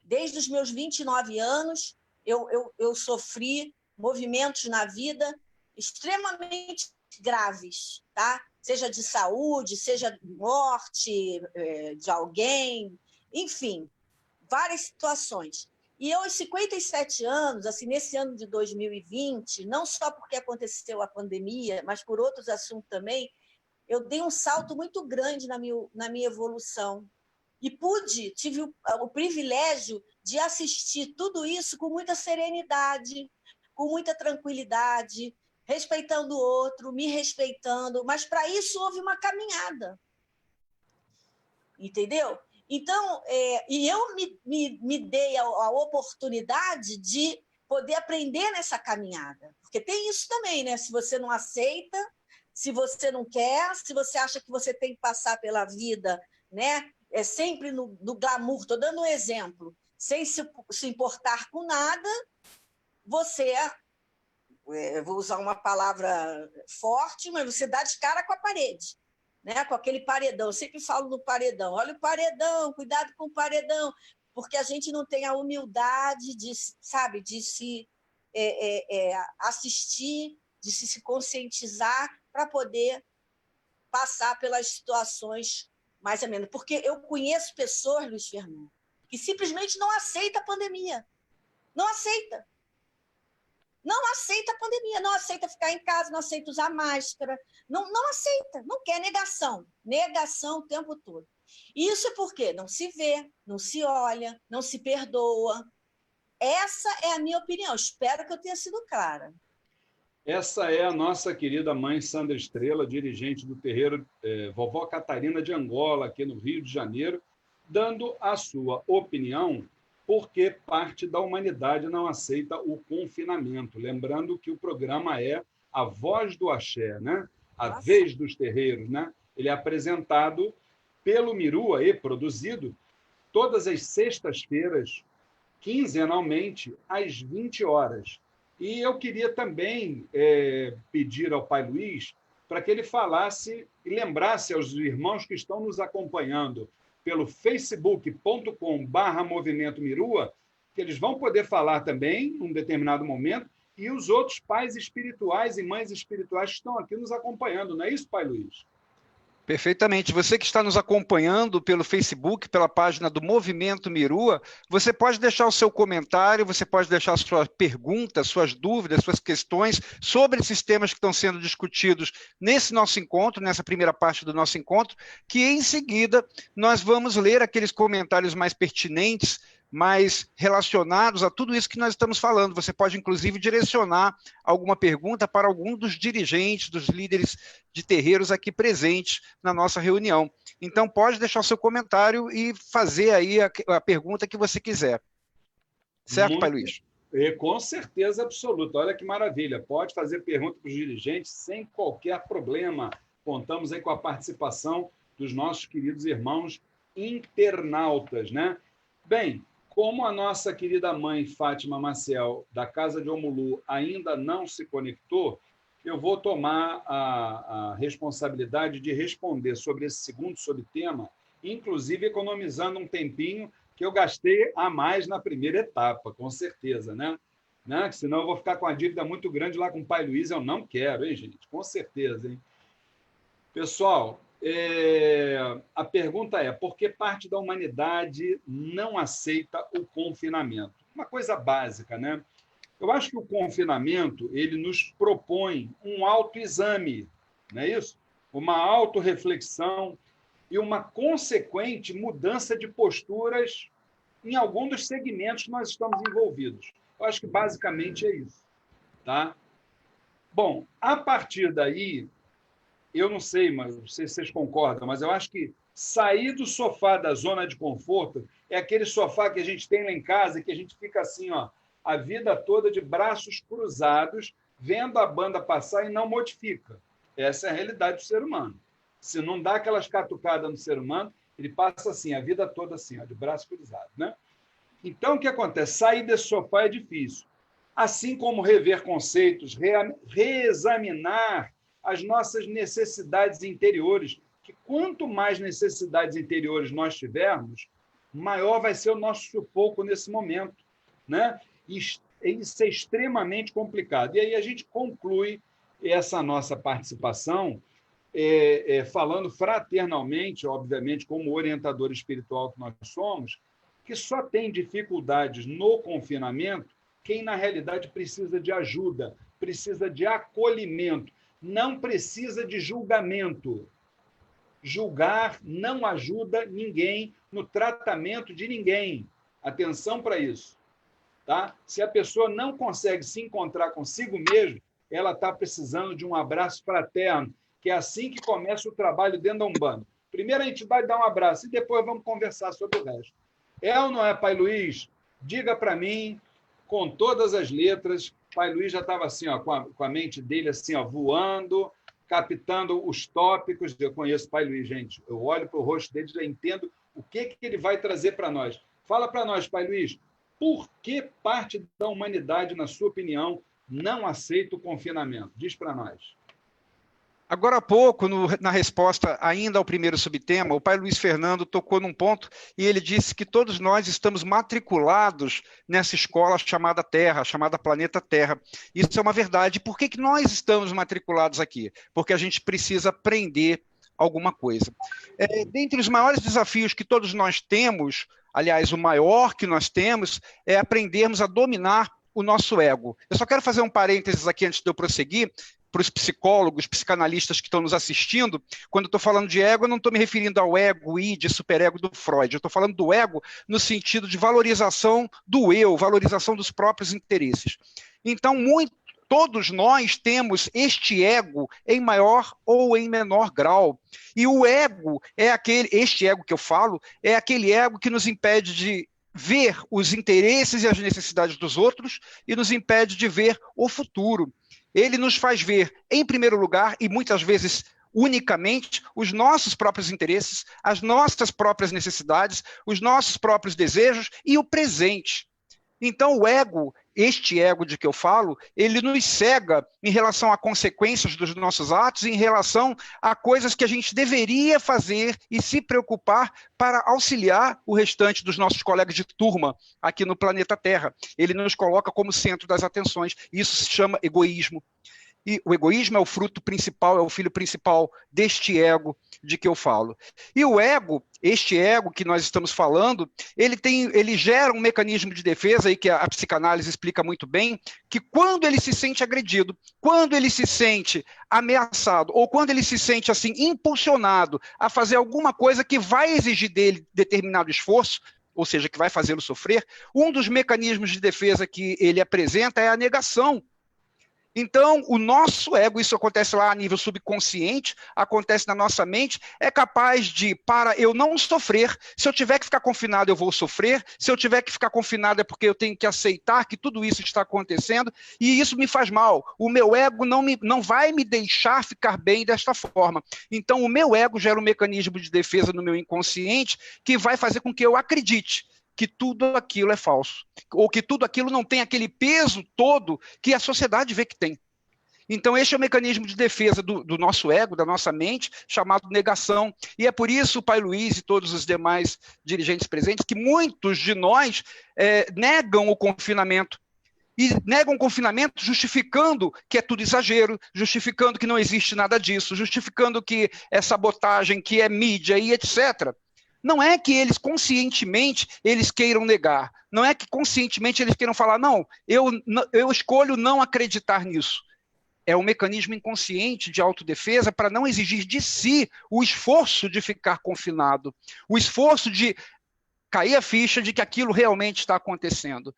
Desde os meus 29 anos, eu sofri movimentos na vida extremamente graves, tá? Seja de saúde, seja de morte de alguém, enfim, várias situações. E eu, aos 57 anos, assim, nesse ano de 2020, não só porque aconteceu a pandemia, mas por outros assuntos também, eu dei um salto muito grande na minha evolução. E tive o privilégio de assistir tudo isso com muita serenidade, com muita tranquilidade, respeitando o outro, me respeitando, mas para isso houve uma caminhada. Entendeu? Então, e eu me dei a oportunidade de poder aprender nessa caminhada. Porque tem isso também, né? Se você não aceita, se você não quer, se você acha que você tem que passar pela vida, né? Sempre no glamour, estou dando um exemplo, sem se importar com nada, você, vou usar uma palavra forte, mas você dá de cara com a parede, né? Com aquele paredão. Eu sempre falo no paredão, olha o paredão, cuidado com o paredão, porque a gente não tem a humildade de, sabe, de se assistir, de se conscientizar para poder passar pelas situações mais ou menos. Porque eu conheço pessoas, Luiz Fernando, que simplesmente não aceitam a pandemia. Não aceita. Não aceita a pandemia, não aceita ficar em casa, não aceita usar máscara, não aceita, não quer negação. Negação o tempo todo. E isso é porque não se vê, não se olha, não se perdoa. Essa é a minha opinião. Espero que eu tenha sido clara. Essa é a nossa querida mãe Sandra Estrela, dirigente do terreiro Vovó Catarina de Angola, aqui no Rio de Janeiro, dando a sua opinião porque parte da humanidade não aceita o confinamento. Lembrando que o programa é A Voz do Axé, né? A Vez dos Terreiros, né? Ele é apresentado pelo Mirua e produzido todas as sextas-feiras, quinzenalmente, às 20 horas. E eu queria também pedir ao Pai Luiz para que ele falasse e lembrasse aos irmãos que estão nos acompanhando pelo facebook.com/Movimento Mirua, que eles vão poder falar também em um determinado momento, e os outros pais espirituais e mães espirituais que estão aqui nos acompanhando. Não é isso, Pai Luiz? Perfeitamente. Você que está nos acompanhando pelo Facebook, pela página do Movimento Mirua, você pode deixar o seu comentário, você pode deixar suas perguntas, suas dúvidas, suas questões sobre esses temas que estão sendo discutidos nesse nosso encontro, nessa primeira parte do nosso encontro, que em seguida nós vamos ler aqueles comentários mais pertinentes, mais relacionados a tudo isso que nós estamos falando. Você pode, inclusive, direcionar alguma pergunta para algum dos dirigentes, dos líderes de terreiros aqui presentes na nossa reunião. Então, pode deixar o seu comentário e fazer aí a pergunta que você quiser. Certo, Pai Luiz? Com certeza absoluta. Olha que maravilha. Pode fazer pergunta para os dirigentes sem qualquer problema. Contamos aí com a participação dos nossos queridos irmãos internautas, né? Bem, como a nossa querida mãe Fátima Maciel, da Casa de Omulu, ainda não se conectou, eu vou tomar a responsabilidade de responder sobre esse segundo subtema, inclusive economizando um tempinho que eu gastei a mais na primeira etapa, com certeza, né? Senão eu vou ficar com a dívida muito grande lá com o Pai Luiz, eu não quero, hein, gente? Com certeza, hein? Pessoal, a pergunta é: por que parte da humanidade não aceita o confinamento? Uma coisa básica, né? Eu acho que o confinamento ele nos propõe um autoexame, não é isso? Uma autorreflexão e uma consequente mudança de posturas em algum dos segmentos que nós estamos envolvidos. Eu acho que basicamente é isso, tá? Bom, a partir daí, eu não sei, mas não sei se vocês concordam, mas eu acho que sair do sofá da zona de conforto é aquele sofá que a gente tem lá em casa, que a gente fica assim, ó, a vida toda de braços cruzados, vendo a banda passar e não modifica. Essa é a realidade do ser humano. Se não dá aquelas catucadas no ser humano, Ele passa assim, a vida toda assim, ó, de braço cruzado, né? Então, o que acontece? Sair desse sofá é difícil. Assim como rever conceitos, reexaminar as nossas necessidades interiores, que quanto mais necessidades interiores nós tivermos, maior vai ser o nosso sufoco nesse momento, né? E isso é extremamente complicado. E aí a gente conclui essa nossa participação falando fraternalmente, obviamente, como orientador espiritual que nós somos, que só tem dificuldades no confinamento quem, na realidade, precisa de ajuda, precisa de acolhimento, não precisa de julgamento. Julgar não ajuda ninguém no tratamento de ninguém. Atenção para isso. Tá? Se a pessoa não consegue se encontrar consigo mesmo, ela está precisando de um abraço fraterno, que é assim que começa o trabalho dentro da Umbanda. Primeiro a gente vai dar um abraço e depois vamos conversar sobre o resto. É ou não é, Pai Luiz? Diga para mim, com todas as letras. Pai Luiz já estava assim, ó, com a mente dele assim, ó, voando, captando os tópicos. Eu conheço o Pai Luiz, gente. Eu olho para o rosto dele e já entendo o que ele vai trazer para nós. Fala para nós, Pai Luiz, por que parte da humanidade, na sua opinião, não aceita o confinamento? Diz para nós. Agora há pouco, na resposta ainda ao primeiro subtema, o pai Luiz Fernando tocou num ponto e ele disse que todos nós estamos matriculados nessa escola chamada Terra, chamada Planeta Terra. Isso é uma verdade. Por que nós estamos matriculados aqui? Porque a gente precisa aprender alguma coisa. Dentre os maiores desafios que todos nós temos, aliás, o maior que nós temos, é aprendermos a dominar o nosso ego. Eu só quero fazer um parênteses aqui antes de eu prosseguir, para os psicólogos, psicanalistas que estão nos assistindo. Quando eu estou falando de ego, eu não estou me referindo ao ego, id, superego do Freud. Eu estou falando do ego no sentido de valorização do eu, valorização dos próprios interesses. Então, todos nós temos este ego em maior ou em menor grau. E o ego este ego que eu falo, é aquele ego que nos impede de ver os interesses e as necessidades dos outros e nos impede de ver o futuro. Ele nos faz ver, em primeiro lugar, e muitas vezes unicamente, os nossos próprios interesses, as nossas próprias necessidades, os nossos próprios desejos e o presente. Então, o ego, este ego de que eu falo, ele nos cega em relação a consequências dos nossos atos, em relação a coisas que a gente deveria fazer e se preocupar para auxiliar o restante dos nossos colegas de turma aqui no planeta Terra. Ele nos coloca como centro das atenções. Isso se chama egoísmo. E o egoísmo é o fruto principal, é o filho principal deste ego de que eu falo. E o ego, este ego que nós estamos falando, ele gera um mecanismo de defesa, aí que a psicanálise explica muito bem, que quando ele se sente agredido, quando ele se sente ameaçado, ou quando ele se sente assim impulsionado a fazer alguma coisa que vai exigir dele determinado esforço, ou seja, que vai fazê-lo sofrer, um dos mecanismos de defesa que ele apresenta é a negação. Então, o nosso ego, isso acontece lá a nível subconsciente, acontece na nossa mente, é capaz de, para eu não sofrer, se eu tiver que ficar confinado, eu vou sofrer, se eu tiver que ficar confinado é porque eu tenho que aceitar que tudo isso está acontecendo, e isso me faz mal. O meu ego não vai me deixar ficar bem desta forma. Então, o meu ego gera um mecanismo de defesa no meu inconsciente que vai fazer com que eu acredite que tudo aquilo é falso, ou que tudo aquilo não tem aquele peso todo que a sociedade vê que tem. Então, este é o mecanismo de defesa do nosso ego, da nossa mente, chamado negação. E é por isso, o Pai Luiz e todos os demais dirigentes presentes, que muitos de nós negam o confinamento. E negam o confinamento justificando que é tudo exagero, justificando que não existe nada disso, justificando que é sabotagem, que é mídia e etc. Não é que eles conscientemente eles queiram negar, não é que conscientemente eles queiram falar, não, eu escolho não acreditar nisso. É um mecanismo inconsciente de autodefesa para não exigir de si o esforço de ficar confinado, o esforço de cair a ficha de que aquilo realmente está acontecendo.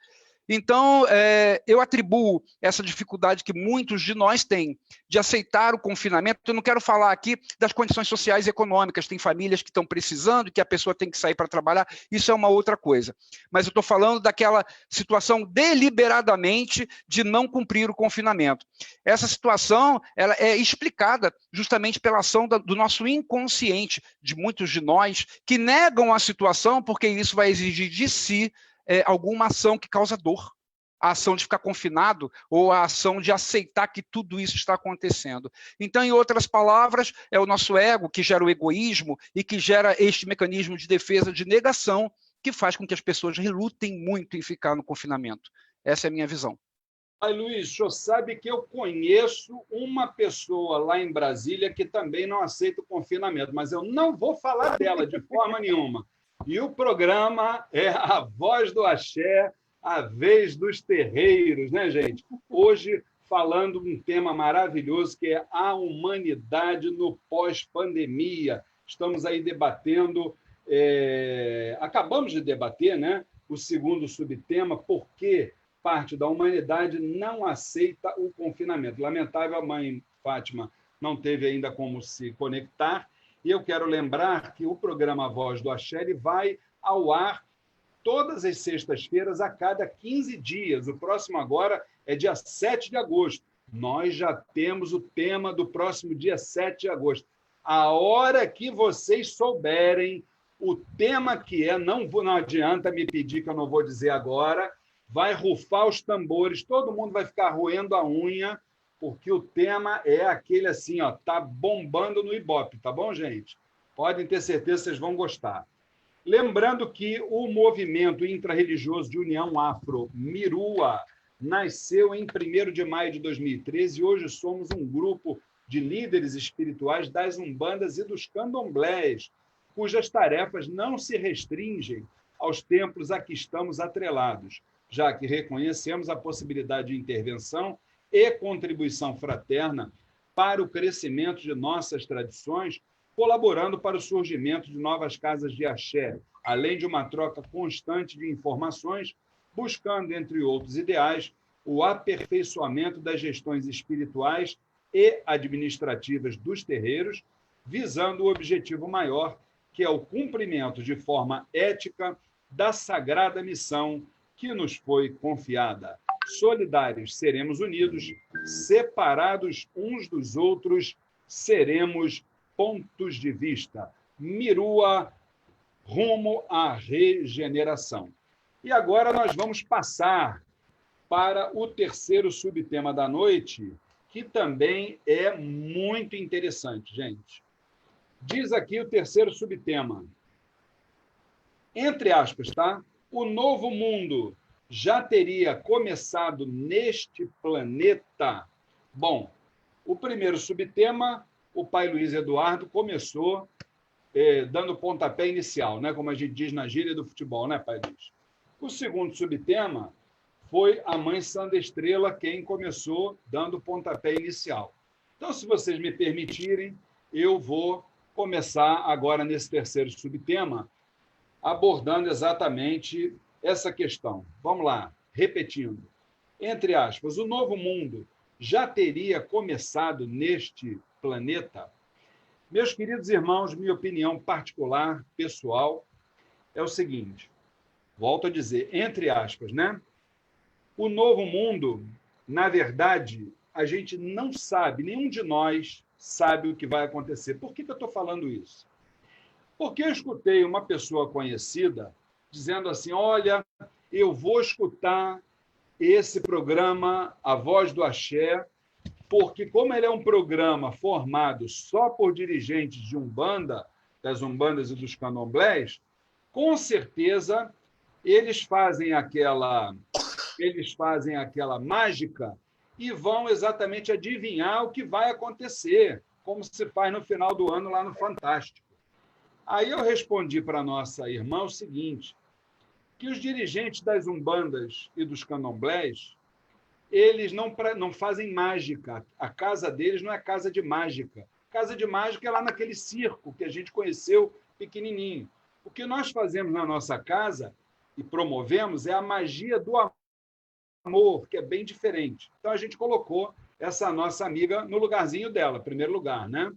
Então, eu atribuo essa dificuldade que muitos de nós têm de aceitar o confinamento. Eu não quero falar aqui das condições sociais e econômicas, tem famílias que estão precisando, que a pessoa tem que sair para trabalhar, isso é uma outra coisa. Mas eu estou falando daquela situação deliberadamente de não cumprir o confinamento. Essa situação ela é explicada justamente pela ação do nosso inconsciente, de muitos de nós, que negam a situação porque isso vai exigir de si alguma ação que causa dor, a ação de ficar confinado ou a ação de aceitar que tudo isso está acontecendo. Então, em outras palavras, é o nosso ego que gera o egoísmo e que gera este mecanismo de defesa de negação que faz com que as pessoas relutem muito em ficar no confinamento. Essa é a minha visão. Aí, Luiz, o senhor sabe que eu conheço uma pessoa lá em Brasília que também não aceita o confinamento, mas eu não vou falar dela de forma nenhuma. E o programa é A Voz do Axé, a vez dos terreiros, né, gente? Hoje, falando um tema maravilhoso que é a humanidade no pós-pandemia. Estamos aí debatendo, acabamos de debater, né, o segundo subtema, por que parte da humanidade não aceita o confinamento. Lamentável, a mãe Fátima não teve ainda como se conectar, e eu quero lembrar que o programa Voz do Axé ele vai ao ar todas as sextas-feiras, a cada 15 dias. O próximo agora é dia 7 de agosto. Nós já temos o tema do próximo dia 7 de agosto. A hora que vocês souberem o tema que é, não adianta me pedir que eu não vou dizer agora, vai rufar os tambores, todo mundo vai ficar roendo a unha, porque o tema é aquele assim, ó, tá bombando no Ibope, tá bom, gente? Podem ter certeza que vocês vão gostar. Lembrando que o movimento intrarreligioso de União Afro, Mirua, nasceu em 1º de maio de 2013 e hoje somos um grupo de líderes espirituais das umbandas e dos candomblés, cujas tarefas não se restringem aos templos a que estamos atrelados, já que reconhecemos a possibilidade de intervenção e contribuição fraterna para o crescimento de nossas tradições, colaborando para o surgimento de novas casas de axé, além de uma troca constante de informações, buscando, entre outros ideais, o aperfeiçoamento das gestões espirituais e administrativas dos terreiros, visando o objetivo maior, que é o cumprimento de forma ética da sagrada missão que nos foi confiada. Solidários seremos unidos, separados uns dos outros seremos pontos de vista. Mirua, rumo à regeneração. E agora nós vamos passar para o terceiro subtema da noite, que também é muito interessante, gente. Diz aqui o terceiro subtema. Entre aspas, tá? O novo mundo já teria começado neste planeta? Bom, o primeiro subtema, o pai Luiz Eduardo começou dando pontapé inicial, né? Como a gente diz na gíria do futebol, né, pai Luiz? O segundo subtema foi a mãe Sandra Estrela quem começou dando pontapé inicial. Então, se vocês me permitirem, eu vou começar agora nesse terceiro subtema, abordando exatamente essa questão. Vamos lá, repetindo. Entre aspas, o novo mundo já teria começado neste planeta? Meus queridos irmãos, minha opinião particular, pessoal, é o seguinte, volto a dizer, entre aspas, né? O novo mundo, na verdade, a gente não sabe, nenhum de nós sabe o que vai acontecer. Por que eu estou falando isso? Porque eu escutei uma pessoa conhecida dizendo assim, olha, eu vou escutar esse programa, A Voz do Axé, porque como ele é um programa formado só por dirigentes de Umbanda, das Umbandas e dos Candomblés, com certeza eles fazem aquela mágica e vão exatamente adivinhar o que vai acontecer, como se faz no final do ano lá no Fantástico. Aí eu respondi para a nossa irmã o seguinte, que os dirigentes das Umbandas e dos Candomblés, eles não fazem mágica. A casa deles não é casa de mágica. Casa de mágica é lá naquele circo que a gente conheceu pequenininho. O que nós fazemos na nossa casa e promovemos é a magia do amor. amor, que é bem diferente. Então, a gente colocou essa nossa amiga no lugarzinho dela, primeiro lugar, né?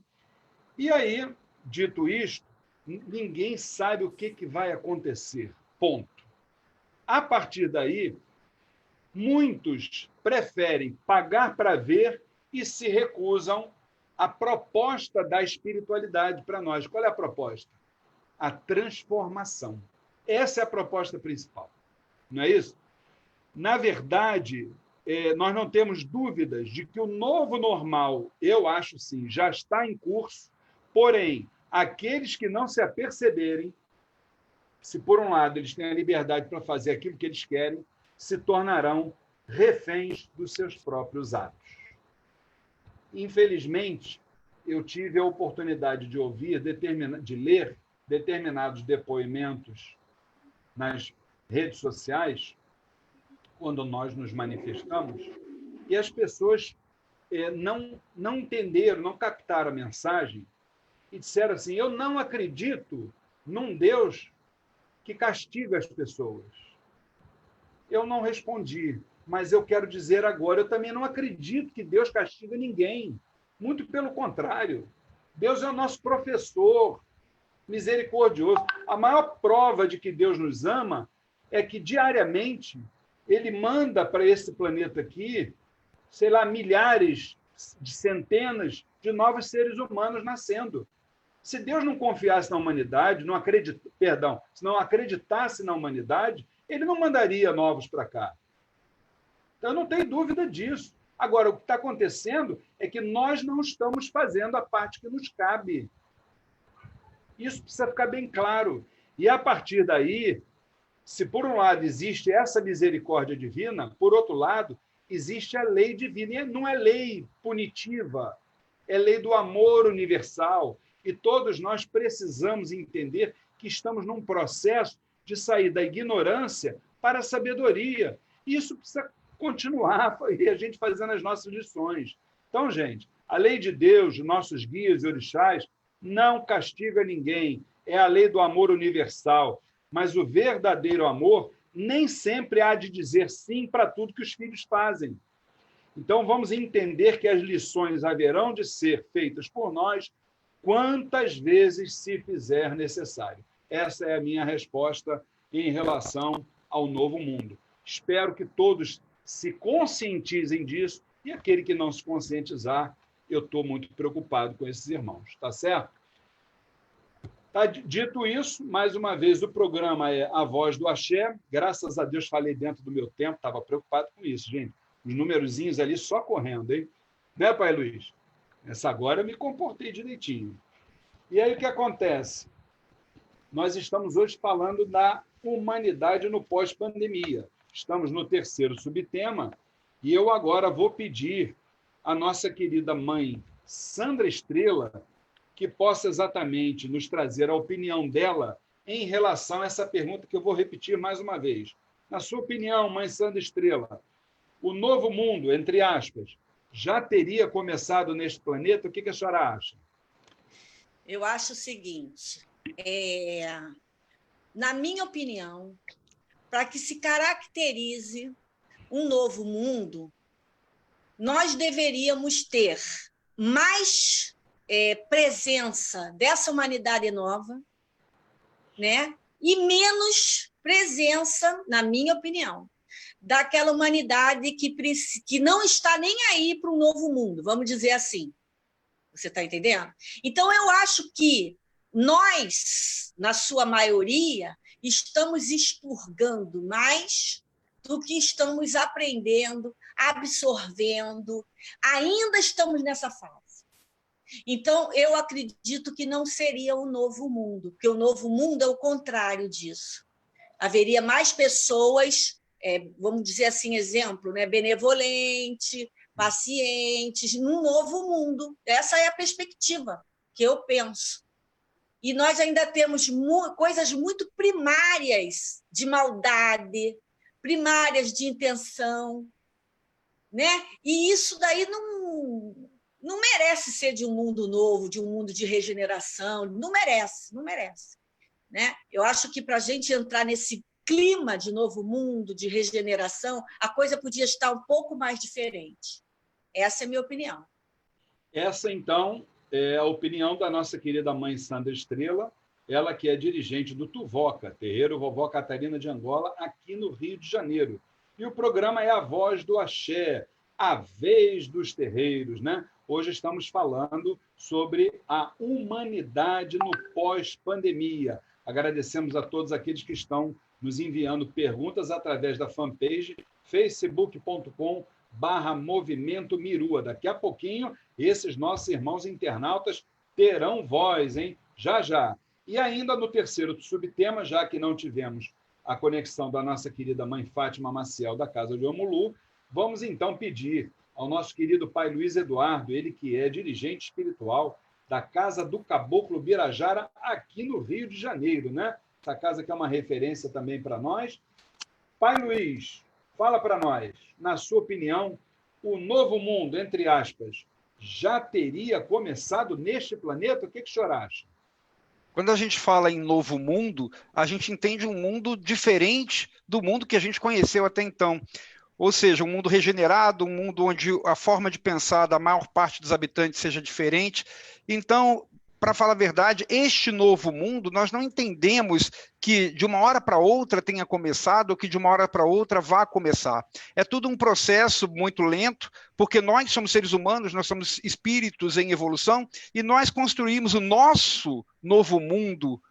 E aí, dito isto, ninguém sabe o que vai acontecer. Ponto. A partir daí, muitos preferem pagar para ver e se recusam à proposta da espiritualidade para nós. Qual é a proposta? A transformação. Essa é a proposta principal. Não é isso? Na verdade, nós não temos dúvidas de que o novo normal, eu acho sim, já está em curso, porém, aqueles que não se aperceberem, se por um lado eles têm a liberdade para fazer aquilo que eles querem, se tornarão reféns dos seus próprios atos. Infelizmente, eu tive a oportunidade de ouvir, de ler determinados depoimentos nas redes sociais, quando nós nos manifestamos, e as pessoas não entenderam, não captaram a mensagem e disseram assim: eu não acredito num Deus que castiga as pessoas. Eu não respondi, mas eu quero dizer agora, eu também não acredito que Deus castiga ninguém. Muito pelo contrário. Deus é o nosso professor, misericordioso. A maior prova de que Deus nos ama é que, diariamente, ele manda para esse planeta aqui, sei lá, milhares, de centenas de novos seres humanos nascendo. Se Deus não confiasse na humanidade, se não acreditasse na humanidade, ele não mandaria novos para cá. Então, eu não tenho dúvida disso. Agora, o que está acontecendo é que nós não estamos fazendo a parte que nos cabe. Isso precisa ficar bem claro. E, a partir daí, se por um lado existe essa misericórdia divina, por outro lado, existe a lei divina. E não é lei punitiva, é lei do amor universal. E todos nós precisamos entender que estamos num processo de sair da ignorância para a sabedoria. Isso precisa continuar e a gente fazendo as nossas lições. Então, gente, a lei de Deus, nossos guias e orixás, não castiga ninguém. É a lei do amor universal. Mas o verdadeiro amor nem sempre há de dizer sim para tudo que os filhos fazem. Então, vamos entender que as lições haverão de ser feitas por nós quantas vezes se fizer necessário. Essa é a minha resposta em relação ao novo mundo. Espero que todos se conscientizem disso, e aquele que não se conscientizar, eu estou muito preocupado com esses irmãos, tá certo? Tá, dito isso, mais uma vez, o programa é A Voz do Axé. Graças a Deus falei dentro do meu tempo, estava preocupado com isso, gente. Os numerozinhos ali só correndo, hein? Né, Pai Luiz? Essa agora eu me comportei direitinho. E aí o que acontece? Nós estamos hoje falando da humanidade no pós-pandemia. Estamos no terceiro subtema e eu agora vou pedir à nossa querida mãe Sandra Estrela que possa exatamente nos trazer a opinião dela em relação a essa pergunta que eu vou repetir mais uma vez. Na sua opinião, mãe Sandra Estrela, o novo mundo, entre aspas, já teria começado neste planeta? O que a senhora acha? Eu acho o seguinte, na minha opinião, para que se caracterize um novo mundo, nós deveríamos ter mais presença dessa humanidade nova, né? E menos presença, na minha opinião, daquela humanidade que não está nem aí para um novo mundo, vamos dizer assim. Você está entendendo? Então, eu acho que nós, na sua maioria, estamos expurgando mais do que estamos aprendendo, absorvendo. Ainda estamos nessa fase. Então, eu acredito que não seria o novo mundo, porque o novo mundo é o contrário disso. Haveria mais pessoas, vamos dizer assim, exemplo, né, benevolente, pacientes, num novo mundo. Essa é a perspectiva que eu penso. E nós ainda temos coisas muito primárias de maldade, primárias de intenção, né? E isso daí não merece ser de um mundo novo, de um mundo de regeneração, não merece, não merece. Né? Eu acho que para a gente entrar nesse clima de novo mundo, de regeneração, a coisa podia estar um pouco mais diferente. Essa é a minha opinião. Essa, então, é a opinião da nossa querida mãe Sandra Estrela, ela que é dirigente do Tuvoca, Terreiro Vovó Catarina de Angola, aqui no Rio de Janeiro. E o programa é A Voz do Axé, a vez dos terreiros, né? Hoje estamos falando sobre a humanidade no pós-pandemia. Agradecemos a todos aqueles que estão nos enviando perguntas através da fanpage facebook.com/Movimento Mirua. Daqui a pouquinho, esses nossos irmãos internautas terão voz, hein? Já, já. E ainda no terceiro subtema, já que não tivemos a conexão da nossa querida mãe Fátima Maciel da Casa de Omulu, vamos então pedir ao nosso querido pai Luiz Eduardo, ele que é dirigente espiritual da Casa do Caboclo Birajara, aqui no Rio de Janeiro, né? Essa casa que é uma referência também para nós. Pai Luiz, fala para nós, na sua opinião, o novo mundo, entre aspas, já teria começado neste planeta? O que o senhor acha? Quando a gente fala em novo mundo, a gente entende um mundo diferente do mundo que a gente conheceu até então. Ou seja, um mundo regenerado, um mundo onde a forma de pensar da maior parte dos habitantes seja diferente. Então, para falar a verdade, este novo mundo, nós não entendemos que de uma hora para outra tenha começado ou que de uma hora para outra vá começar. É tudo um processo muito lento, porque nós somos seres humanos, nós somos espíritos em evolução e nós construímos o nosso novo mundo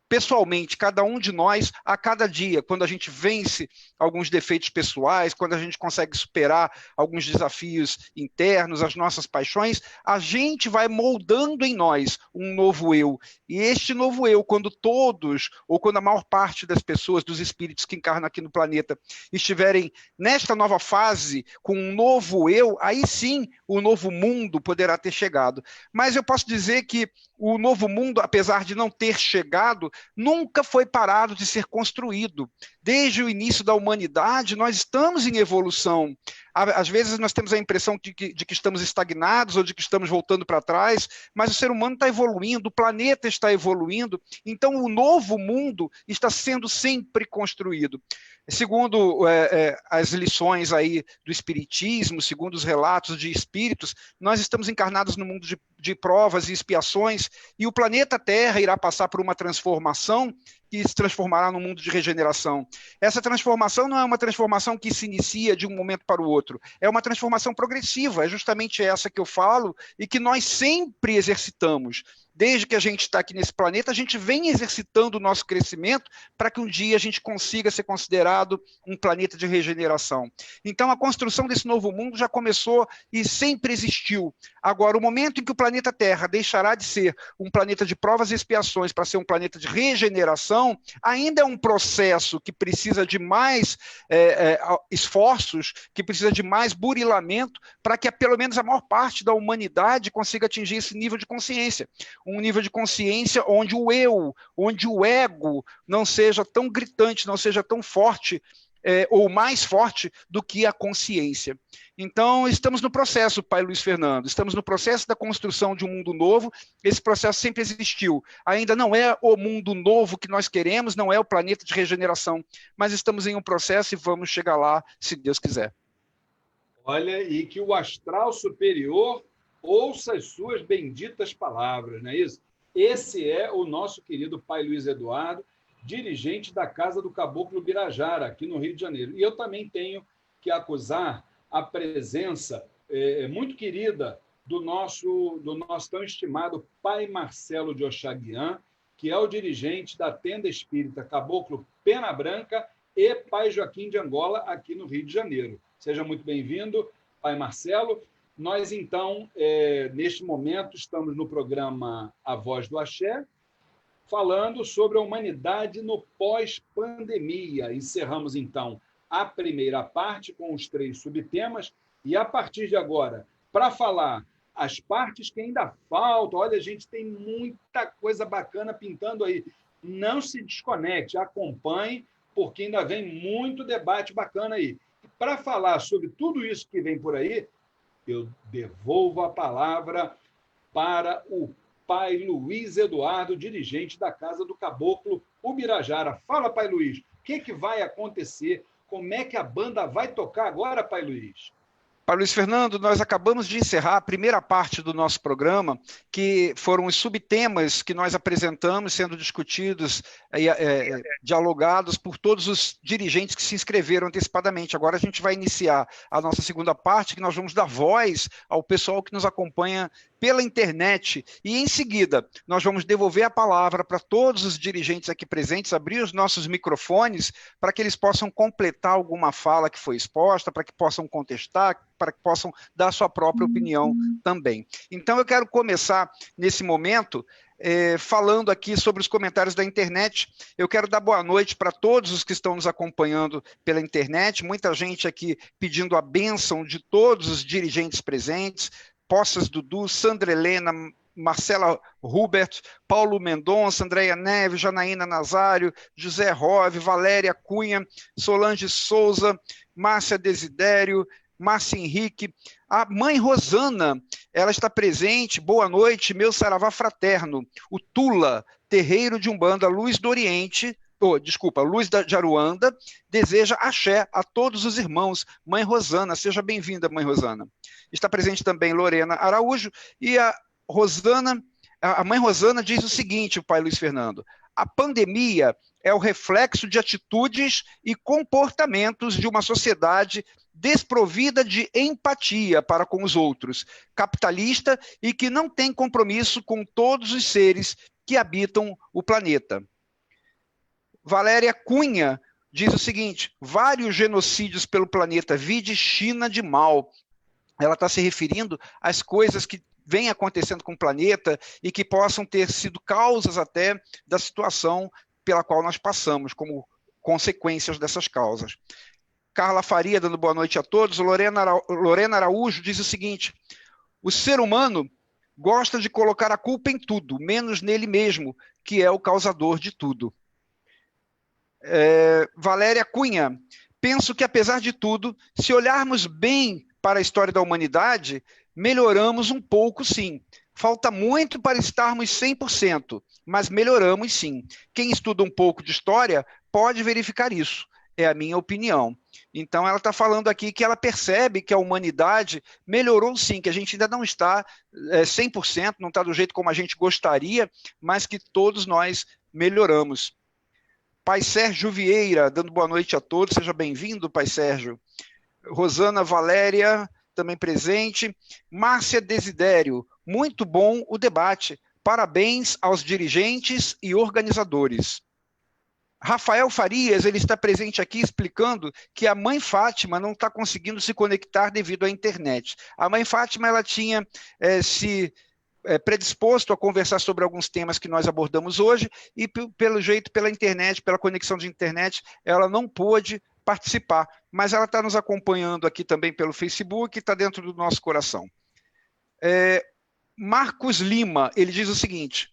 pessoalmente, cada um de nós, a cada dia, quando a gente vence alguns defeitos pessoais, quando a gente consegue superar alguns desafios internos, as nossas paixões, a gente vai moldando em nós um novo eu. E este novo eu, quando todos, ou quando a maior parte das pessoas, dos espíritos que encarnam aqui no planeta, estiverem nesta nova fase, com um novo eu, aí sim o novo mundo poderá ter chegado. Mas eu posso dizer que o novo mundo, apesar de não ter chegado, nunca foi parado de ser construído. Desde o início da humanidade, nós estamos em evolução. Às vezes nós temos a impressão de que estamos estagnados ou de que estamos voltando para trás, mas o ser humano está evoluindo, o planeta está evoluindo, então o novo mundo está sendo sempre construído. Segundo as lições aí do Espiritismo, segundo os relatos de espíritos, nós estamos encarnados no mundo de provas e expiações, e o planeta Terra irá passar por uma transformação que se transformará num mundo de regeneração. Essa transformação não é uma transformação que se inicia de um momento para o outro, é uma transformação progressiva, é justamente essa que eu falo e que nós sempre exercitamos. Desde que a gente está aqui nesse planeta, a gente vem exercitando o nosso crescimento para que um dia a gente consiga ser considerado um planeta de regeneração. Então, a construção desse novo mundo já começou e sempre existiu. Agora, o momento em que o planeta Terra deixará de ser um planeta de provas e expiações para ser um planeta de regeneração, ainda é um processo que precisa de mais esforços, que precisa de mais burilamento, para que pelo menos a maior parte da humanidade consiga atingir esse nível de consciência. Um nível de consciência onde o eu, onde o ego não seja tão gritante, não seja tão forte, ou mais forte do que a consciência. Então, estamos no processo, pai Luiz Fernando, estamos no processo da construção de um mundo novo, esse processo sempre existiu. Ainda não é o mundo novo que nós queremos, não é o planeta de regeneração, mas estamos em um processo e vamos chegar lá, se Deus quiser. Olha, e que o astral superior ouça as suas benditas palavras, não é isso? Esse é o nosso querido pai Luiz Eduardo, dirigente da Casa do Caboclo Birajara, aqui no Rio de Janeiro. E eu também tenho que acusar a presença muito querida do nosso tão estimado pai Marcelo de Oxaguian, que é o dirigente da Tenda Espírita Caboclo Pena Branca e pai Joaquim de Angola, aqui no Rio de Janeiro. Seja muito bem-vindo, pai Marcelo. Nós, então, neste momento, estamos no programa A Voz do Axé, falando sobre a humanidade no pós-pandemia. Encerramos, então, a primeira parte com os 3 subtemas e, a partir de agora, para falar as partes que ainda faltam, olha, a gente tem muita coisa bacana pintando aí. Não se desconecte, acompanhe, porque ainda vem muito debate bacana aí. Para falar sobre tudo isso que vem por aí, eu devolvo a palavra para o pai Luiz Eduardo, dirigente da Casa do Caboclo Ubirajara. Fala, pai Luiz, que vai acontecer? Como é que a banda vai tocar agora, Pai Luiz? Pai Luiz Fernando, nós acabamos de encerrar a primeira parte do nosso programa, que foram os subtemas que nós apresentamos, sendo discutidos e dialogados por todos os dirigentes que se inscreveram antecipadamente. Agora a gente vai iniciar a nossa segunda parte, que nós vamos dar voz ao pessoal que nos acompanha pela internet, e em seguida nós vamos devolver a palavra para todos os dirigentes aqui presentes, abrir os nossos microfones para que eles possam completar alguma fala que foi exposta, para que possam contestar, para que possam dar a sua própria opinião também. Então eu quero começar nesse momento falando aqui sobre os comentários da internet. Eu quero dar boa noite para todos os que estão nos acompanhando pela internet, muita gente aqui pedindo a bênção de todos os dirigentes presentes, Poças Dudu, Sandra Helena, Marcela Hubert, Paulo Mendonça, Andréia Neves, Janaína Nazário, José Rove, Valéria Cunha, Solange Souza, Márcia Desidério, Márcia Henrique, a mãe Rosana, ela está presente, boa noite, meu saravá fraterno, o Tula, terreiro de Umbanda, Luz do Oriente, Luz de Aruanda, deseja axé a todos os irmãos. Mãe Rosana, seja bem-vinda, mãe Rosana. Está presente também Lorena Araújo, e a mãe Rosana diz o seguinte, o pai Luiz Fernando: a pandemia é o reflexo de atitudes e comportamentos de uma sociedade desprovida de empatia para com os outros, capitalista e que não tem compromisso com todos os seres que habitam o planeta. Valéria Cunha diz o seguinte: vários genocídios pelo planeta, vide China de Mao. Ela está se referindo às coisas que vêm acontecendo com o planeta e que possam ter sido causas até da situação pela qual nós passamos, como consequências dessas causas. Carla Faria, dando boa noite a todos. Lorena Araújo diz o seguinte: o ser humano gosta de colocar a culpa em tudo, menos nele mesmo, que é o causador de tudo. Valéria Cunha, penso que apesar de tudo, se olharmos bem para a história da humanidade, melhoramos um pouco sim. Falta muito para estarmos 100%, mas melhoramos sim. Quem estuda um pouco de história pode verificar isso, é a minha opinião. Então ela está falando aqui que ela percebe que a humanidade melhorou sim, que a gente ainda não está 100%, não está do jeito como a gente gostaria, mas que todos nós melhoramos. Pai Sérgio Vieira, dando boa noite a todos, seja bem-vindo, Pai Sérgio. Rosana Valéria, também presente. Márcia Desidério, muito bom o debate. Parabéns aos dirigentes e organizadores. Rafael Farias, ele está presente aqui explicando que a mãe Fátima não está conseguindo se conectar devido à internet. A mãe Fátima, ela tinha predisposto a conversar sobre alguns temas que nós abordamos hoje e, pelo jeito, pela internet, pela conexão de internet, ela não pôde participar, mas ela está nos acompanhando aqui também pelo Facebook, está dentro do nosso coração. Marcos Lima, ele diz o seguinte: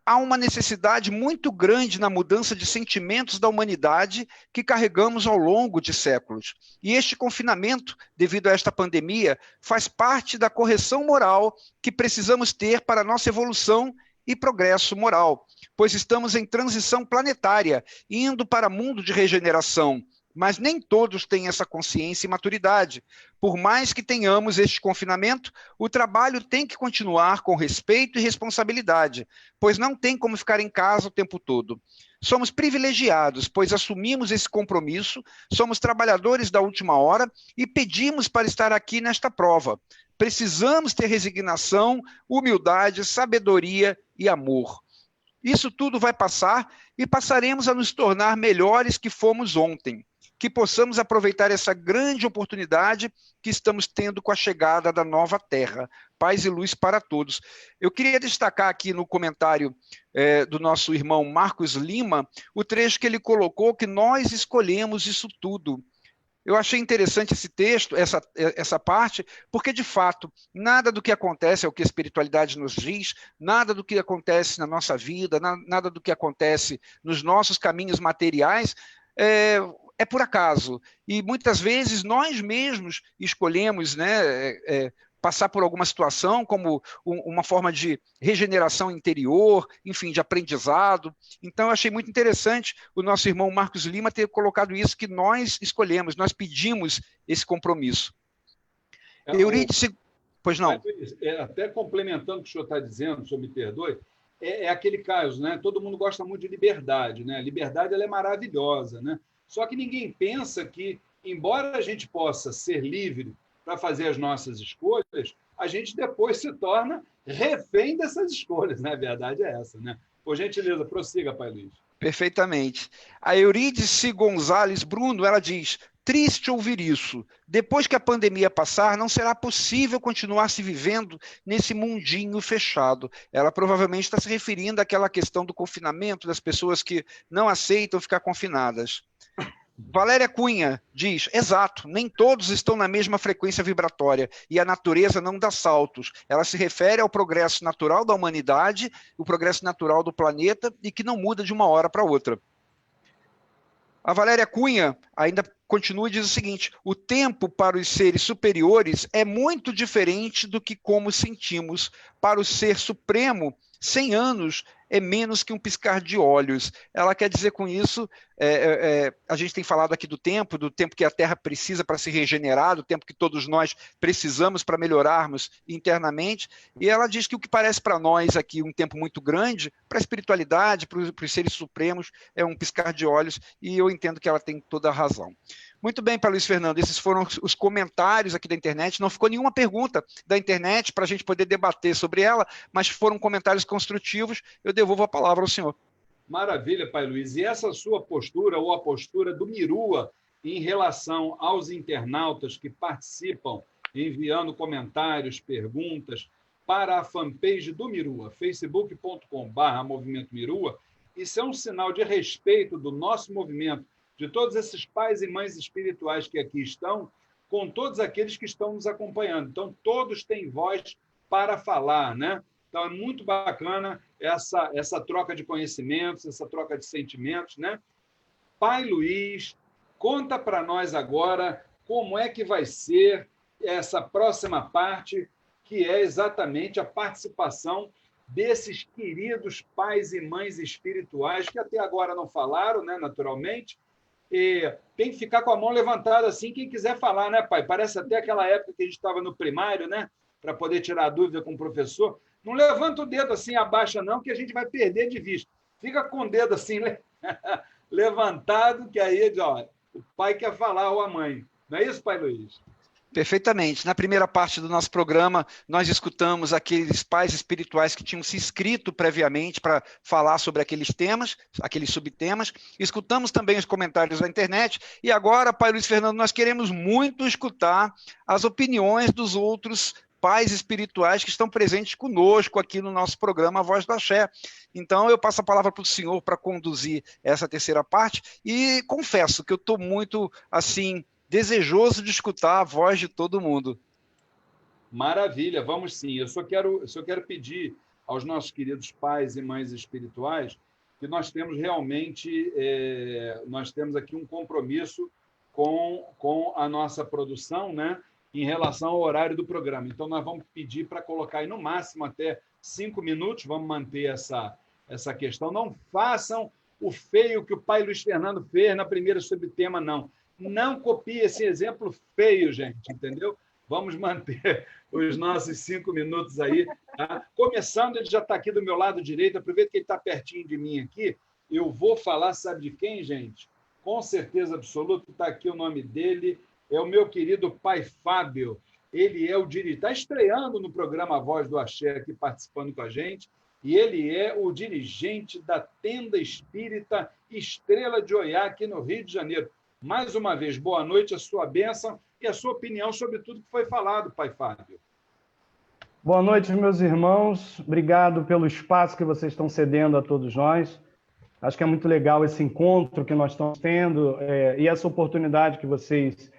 há uma necessidade muito grande na mudança de sentimentos da humanidade que carregamos ao longo de séculos. E este confinamento, devido a esta pandemia, faz parte da correção moral que precisamos ter para a nossa evolução e progresso moral, pois estamos em transição planetária, indo para mundo de regeneração. Mas nem todos têm essa consciência e maturidade. Por mais que tenhamos este confinamento, o trabalho tem que continuar com respeito e responsabilidade, pois não tem como ficar em casa o tempo todo. Somos privilegiados, pois assumimos esse compromisso, somos trabalhadores da última hora e pedimos para estar aqui nesta prova. Precisamos ter resignação, humildade, sabedoria e amor. Isso tudo vai passar e passaremos a nos tornar melhores que fomos ontem. Que possamos aproveitar essa grande oportunidade que estamos tendo com a chegada da nova terra. Paz e luz para todos. Eu queria destacar aqui no comentário do nosso irmão Marcos Lima, o trecho que ele colocou, que nós escolhemos isso tudo. Eu achei interessante esse texto, essa parte, porque, de fato, nada do que acontece é o que a espiritualidade nos diz, nada do que acontece na nossa vida, nada do que acontece nos nossos caminhos materiais, é por acaso, e muitas vezes nós mesmos escolhemos, passar por alguma situação, como uma forma de regeneração interior, enfim, de aprendizado. Então, eu achei muito interessante o nosso irmão Marcos Lima ter colocado isso, que nós escolhemos, nós pedimos esse compromisso. Eurídice, pois não. Até complementando o que o senhor está dizendo, o senhor me perdoe, é aquele caso, né? Todo mundo gosta muito de liberdade, né? A liberdade ela é maravilhosa, né? Só que ninguém pensa que, embora a gente possa ser livre para fazer as nossas escolhas, a gente depois se torna refém dessas escolhas, né? A verdade é essa, né? Por gentileza, prossiga, Pai Luiz. Perfeitamente. A Eurídice Gonzalez Bruno, ela diz: triste ouvir isso. Depois que a pandemia passar, não será possível continuar se vivendo nesse mundinho fechado. Ela provavelmente está se referindo àquela questão do confinamento, das pessoas que não aceitam ficar confinadas. Valéria Cunha diz: exato, nem todos estão na mesma frequência vibratória e a natureza não dá saltos. Ela se refere ao progresso natural da humanidade, o progresso natural do planeta e que não muda de uma hora para outra. A Valéria Cunha ainda continua e diz o seguinte: o tempo para os seres superiores é muito diferente do que como sentimos. Para o ser supremo, 100 anos é menos que um piscar de olhos. Ela quer dizer com isso, a gente tem falado aqui do tempo que a Terra precisa para se regenerar, do tempo que todos nós precisamos para melhorarmos internamente, e ela diz que o que parece para nós aqui um tempo muito grande, para a espiritualidade, para os seres supremos, é um piscar de olhos, e eu entendo que ela tem toda a razão. Muito bem, Pai Luiz Fernando, esses foram os comentários aqui da internet. Não ficou nenhuma pergunta da internet para a gente poder debater sobre ela, mas foram comentários construtivos. Eu devolvo a palavra ao senhor. Maravilha, Pai Luiz. E essa sua postura, ou a postura do Mirua, em relação aos internautas que participam, enviando comentários, perguntas, para a fanpage do Mirua, facebook.com/Movimento Mirua, isso é um sinal de respeito do nosso movimento, de todos esses pais e mães espirituais que aqui estão, com todos aqueles que estão nos acompanhando. Então, todos têm voz para falar, né? Então, é muito bacana essa troca de conhecimentos, essa troca de sentimentos, né? Pai Luiz, conta para nós agora como é que vai ser essa próxima parte, que é exatamente a participação desses queridos pais e mães espirituais, que até agora não falaram, né, naturalmente. E tem que ficar com a mão levantada assim, quem quiser falar, né, pai? Parece até aquela época que a gente estava no primário, né? Para poder tirar a dúvida com o professor. Não levanta o dedo assim, abaixa não, que a gente vai perder de vista. Fica com o dedo assim, levantado, que aí, ó, o pai quer falar ou a mãe. Não é isso, Pai Luiz? Perfeitamente. Na primeira parte do nosso programa, nós escutamos aqueles pais espirituais que tinham se inscrito previamente para falar sobre aqueles temas, aqueles subtemas. Escutamos também os comentários da internet. E agora, Pai Luiz Fernando, nós queremos muito escutar as opiniões dos outros pais espirituais que estão presentes conosco aqui no nosso programa A Voz do Axé. Então, eu passo a palavra para o senhor para conduzir essa terceira parte e confesso que eu estou muito, assim, desejoso de escutar a voz de todo mundo. Maravilha, vamos sim. Eu só quero pedir aos nossos queridos pais e mães espirituais que nós temos realmente, nós temos aqui um compromisso com a nossa produção, né, em relação ao horário do programa. Então, nós vamos pedir para colocar aí no máximo até 5 minutos, vamos manter essa questão. Não façam o feio que o Pai Luiz Fernando fez na primeira subtema, não. Não copie esse exemplo feio, gente, entendeu? Vamos manter os nossos 5 minutos aí. Tá? Começando, ele já está aqui do meu lado direito, aproveita que ele está pertinho de mim aqui. Eu vou falar, sabe de quem, gente? Com certeza absoluta, está aqui o nome dele, é o meu querido pai Fábio. Ele é o dirigente, está estreando no programa A Voz do Axé, aqui participando com a gente, e ele é o dirigente da Tenda Espírita Estrela de Oiá, aqui no Rio de Janeiro. Mais uma vez, boa noite, a sua bênção e a sua opinião sobre tudo que foi falado, pai Fábio. Boa noite, meus irmãos. Obrigado pelo espaço que vocês estão cedendo a todos nós. Acho que é muito legal esse encontro que nós estamos tendo e essa oportunidade que vocês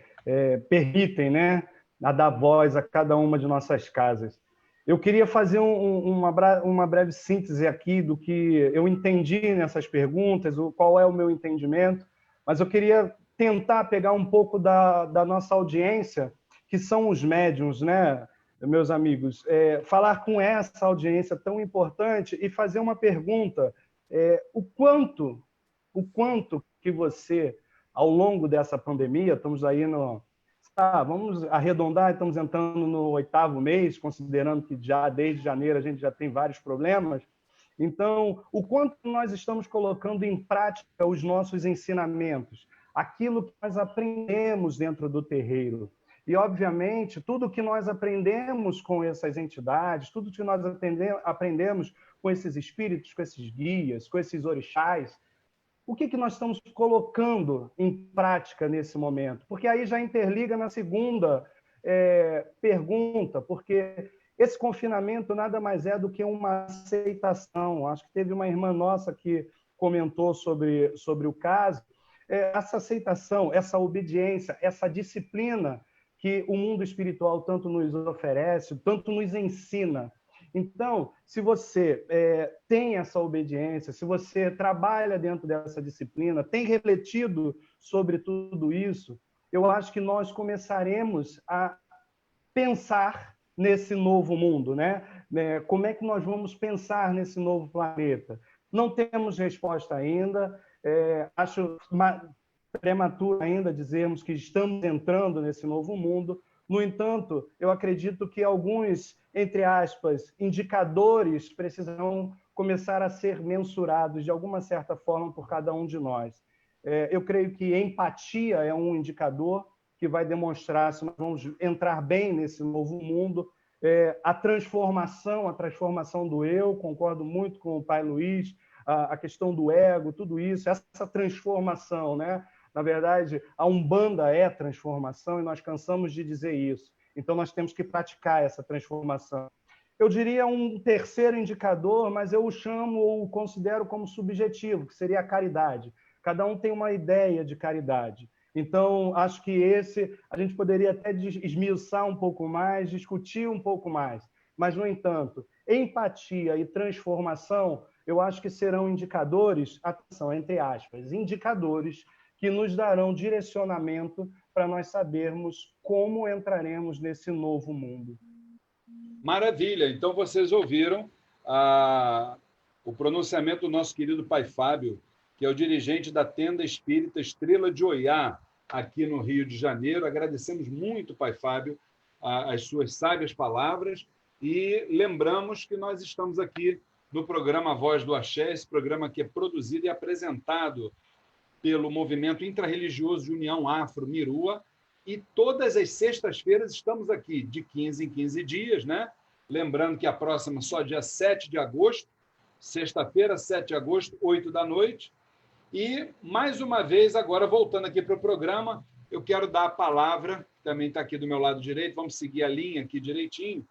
permitem, né, a dar voz a cada uma de nossas casas. Eu queria fazer uma breve síntese aqui do que eu entendi nessas perguntas, qual é o meu entendimento, mas eu queria tentar pegar um pouco da nossa audiência, que são os médiuns, né? meus amigos, falar com essa audiência tão importante e fazer uma pergunta: o quanto que você, ao longo dessa pandemia, estamos aí vamos arredondar, estamos entrando no 8º mês, considerando que já desde janeiro a gente já tem vários problemas. Então, o quanto nós estamos colocando em prática os nossos ensinamentos, aquilo que nós aprendemos dentro do terreiro. E, obviamente, tudo que nós aprendemos com essas entidades, tudo que nós aprendemos com esses espíritos, com esses guias, com esses orixás, o que nós estamos colocando em prática nesse momento? Porque aí já interliga na segunda pergunta, porque esse confinamento nada mais é do que uma aceitação. Acho que teve uma irmã nossa que comentou sobre o caso. Essa aceitação, essa obediência, essa disciplina que o mundo espiritual tanto nos oferece, tanto nos ensina. Então, se você tem essa obediência, se você trabalha dentro dessa disciplina, tem refletido sobre tudo isso, eu acho que nós começaremos a pensar nesse novo mundo, né? Como é que nós vamos pensar nesse novo planeta? Não temos resposta ainda. Acho prematuro ainda dizermos que estamos entrando nesse novo mundo. No entanto, eu acredito que alguns, entre aspas, indicadores precisarão começar a ser mensurados de alguma certa forma por cada um de nós. Eu creio que empatia é um indicador que vai demonstrar se nós vamos entrar bem nesse novo mundo. A transformação do eu, concordo muito com o Pai Luiz, a questão do ego, tudo isso, essa transformação, né? Na verdade, a Umbanda é transformação e nós cansamos de dizer isso. Então, nós temos que praticar essa transformação. Eu diria um terceiro indicador, mas eu o chamo ou o considero como subjetivo, que seria a caridade. Cada um tem uma ideia de caridade. Então, acho que a gente poderia até esmiuçar um pouco mais, discutir um pouco mais. Mas, no entanto, empatia e transformação, eu acho que serão indicadores, atenção, entre aspas, indicadores que nos darão direcionamento para nós sabermos como entraremos nesse novo mundo. Maravilha! Então, vocês ouviram o pronunciamento do nosso querido Pai Fábio, que é o dirigente da Tenda Espírita Estrela de Oiá, aqui no Rio de Janeiro. Agradecemos muito, Pai Fábio, as suas sábias palavras e lembramos que nós estamos aqui no programa Voz do Axé, esse programa que é produzido e apresentado pelo Movimento Intrarreligioso de União Afro, Mirua, e todas as sextas-feiras estamos aqui, de 15 em 15 dias, né? Lembrando que a próxima só dia 7 de agosto, sexta-feira, 7 de agosto, 8 da noite. E, mais uma vez, agora voltando aqui para o programa, eu quero dar a palavra, também está aqui do meu lado direito, vamos seguir a linha aqui direitinho.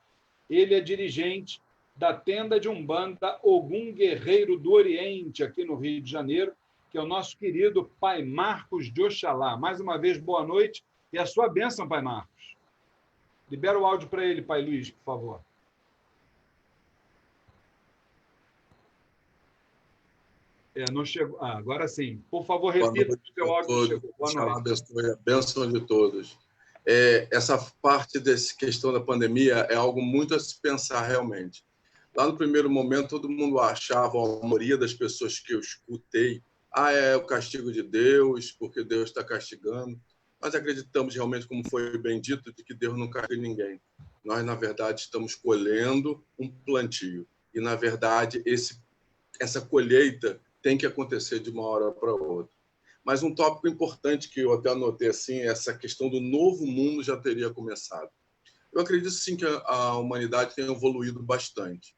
Ele é dirigente da Tenda de Umbanda Ogum Guerreiro do Oriente, aqui no Rio de Janeiro, que é o nosso querido Pai Marcos de Oxalá. Mais uma vez, boa noite e a sua bênção, Pai Marcos. Libera o áudio para ele, Pai Luiz, por favor. Não chegou. Agora sim. Por favor, repita o seu áudio. Chegou. Boa noite. Abençoe, a bênção de todos. Essa parte dessa questão da pandemia é algo muito a se pensar realmente. Lá no primeiro momento, todo mundo achava, a maioria das pessoas que eu escutei, é o castigo de Deus, porque Deus está castigando. Nós acreditamos realmente, como foi bem dito, de que Deus não castiga ninguém. Nós, na verdade, estamos colhendo um plantio. E, na verdade, essa colheita tem que acontecer de uma hora para outra. Mas um tópico importante que eu até anotei assim, essa questão do novo mundo já teria começado. Eu acredito, sim, que a humanidade tem evoluído bastante.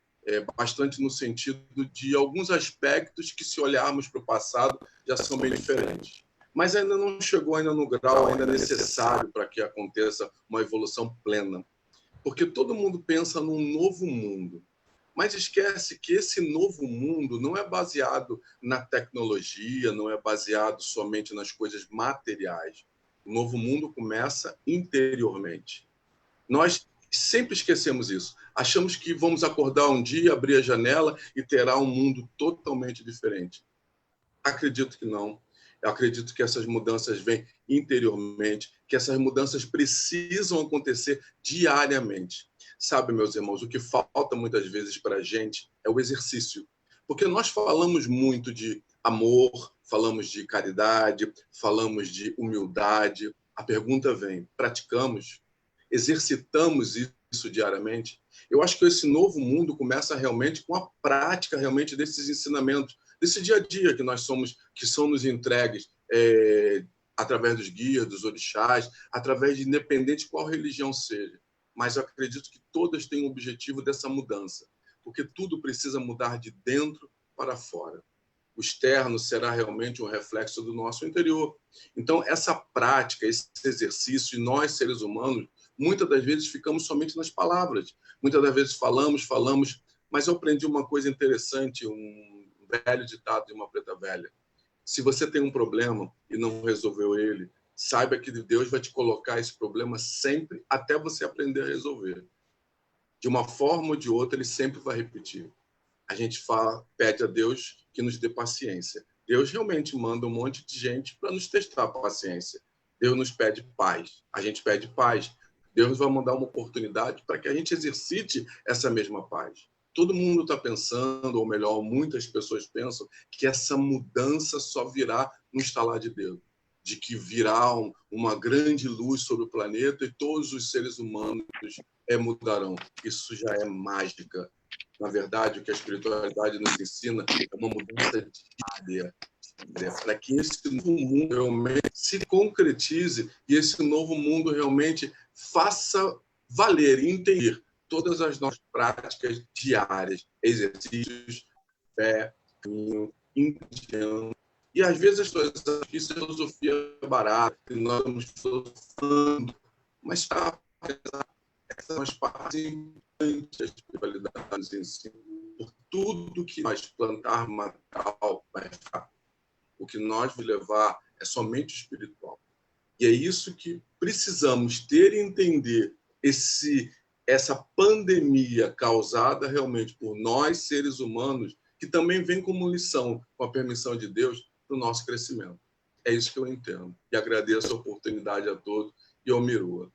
Bastante no sentido de alguns aspectos que, se olharmos para o passado, já são bem diferentes. Mas ainda não chegou ainda no grau ainda necessário para que aconteça uma evolução plena. Porque todo mundo pensa num novo mundo, mas esquece que esse novo mundo não é baseado na tecnologia, não é baseado somente nas coisas materiais. O novo mundo começa interiormente. Nós sempre esquecemos isso. Achamos que vamos acordar um dia, abrir a janela e terá um mundo totalmente diferente. Acredito que não. Eu acredito que essas mudanças vêm interiormente, que essas mudanças precisam acontecer diariamente. Sabe, meus irmãos, o que falta muitas vezes para a gente é o exercício. Porque nós falamos muito de amor, falamos de caridade, falamos de humildade. A pergunta vem: praticamos? Exercitamos isso diariamente? Eu acho que esse novo mundo começa realmente com a prática realmente desses ensinamentos, desse dia a dia que são nos entregues através dos guias, dos orixás, através de independente qual religião seja. Mas eu acredito que todas têm o objetivo dessa mudança, porque tudo precisa mudar de dentro para fora. O externo será realmente um reflexo do nosso interior. Então, essa prática, esse exercício, e nós, seres humanos, muitas das vezes ficamos somente nas palavras. Muitas das vezes falamos, mas eu aprendi uma coisa interessante, um velho ditado de uma preta velha. Se você tem um problema e não resolveu ele, saiba que Deus vai te colocar esse problema sempre até você aprender a resolver. De uma forma ou de outra, ele sempre vai repetir. A gente pede a Deus que nos dê paciência. Deus realmente manda um monte de gente para nos testar a paciência. Deus nos pede paz. A gente pede paz. Deus vai mandar uma oportunidade para que a gente exercite essa mesma paz. Todo mundo está pensando, ou melhor, muitas pessoas pensam, que essa mudança só virá no estalar de dedo, de que virá uma grande luz sobre o planeta e todos os seres humanos mudarão. Isso já é mágica. Na verdade, o que a espiritualidade nos ensina é uma mudança diária, para que esse novo mundo realmente se concretize e esse novo mundo realmente faça valer e entender todas as nossas práticas diárias, exercícios, fé, caminho, intenção. E às vezes as pessoas acham que isso é filosofia barata, que nós estamos filosofando, mas são as partes importantes da espiritualidade nos ensina. Por tudo que nós plantar material vai ficar. O que nós vamos levar é somente espiritual. E é isso que precisamos ter e entender, essa pandemia causada realmente por nós, seres humanos, que também vem como lição, com a permissão de Deus, para o nosso crescimento. É isso que eu entendo. E agradeço a oportunidade a todos e ao Mirua.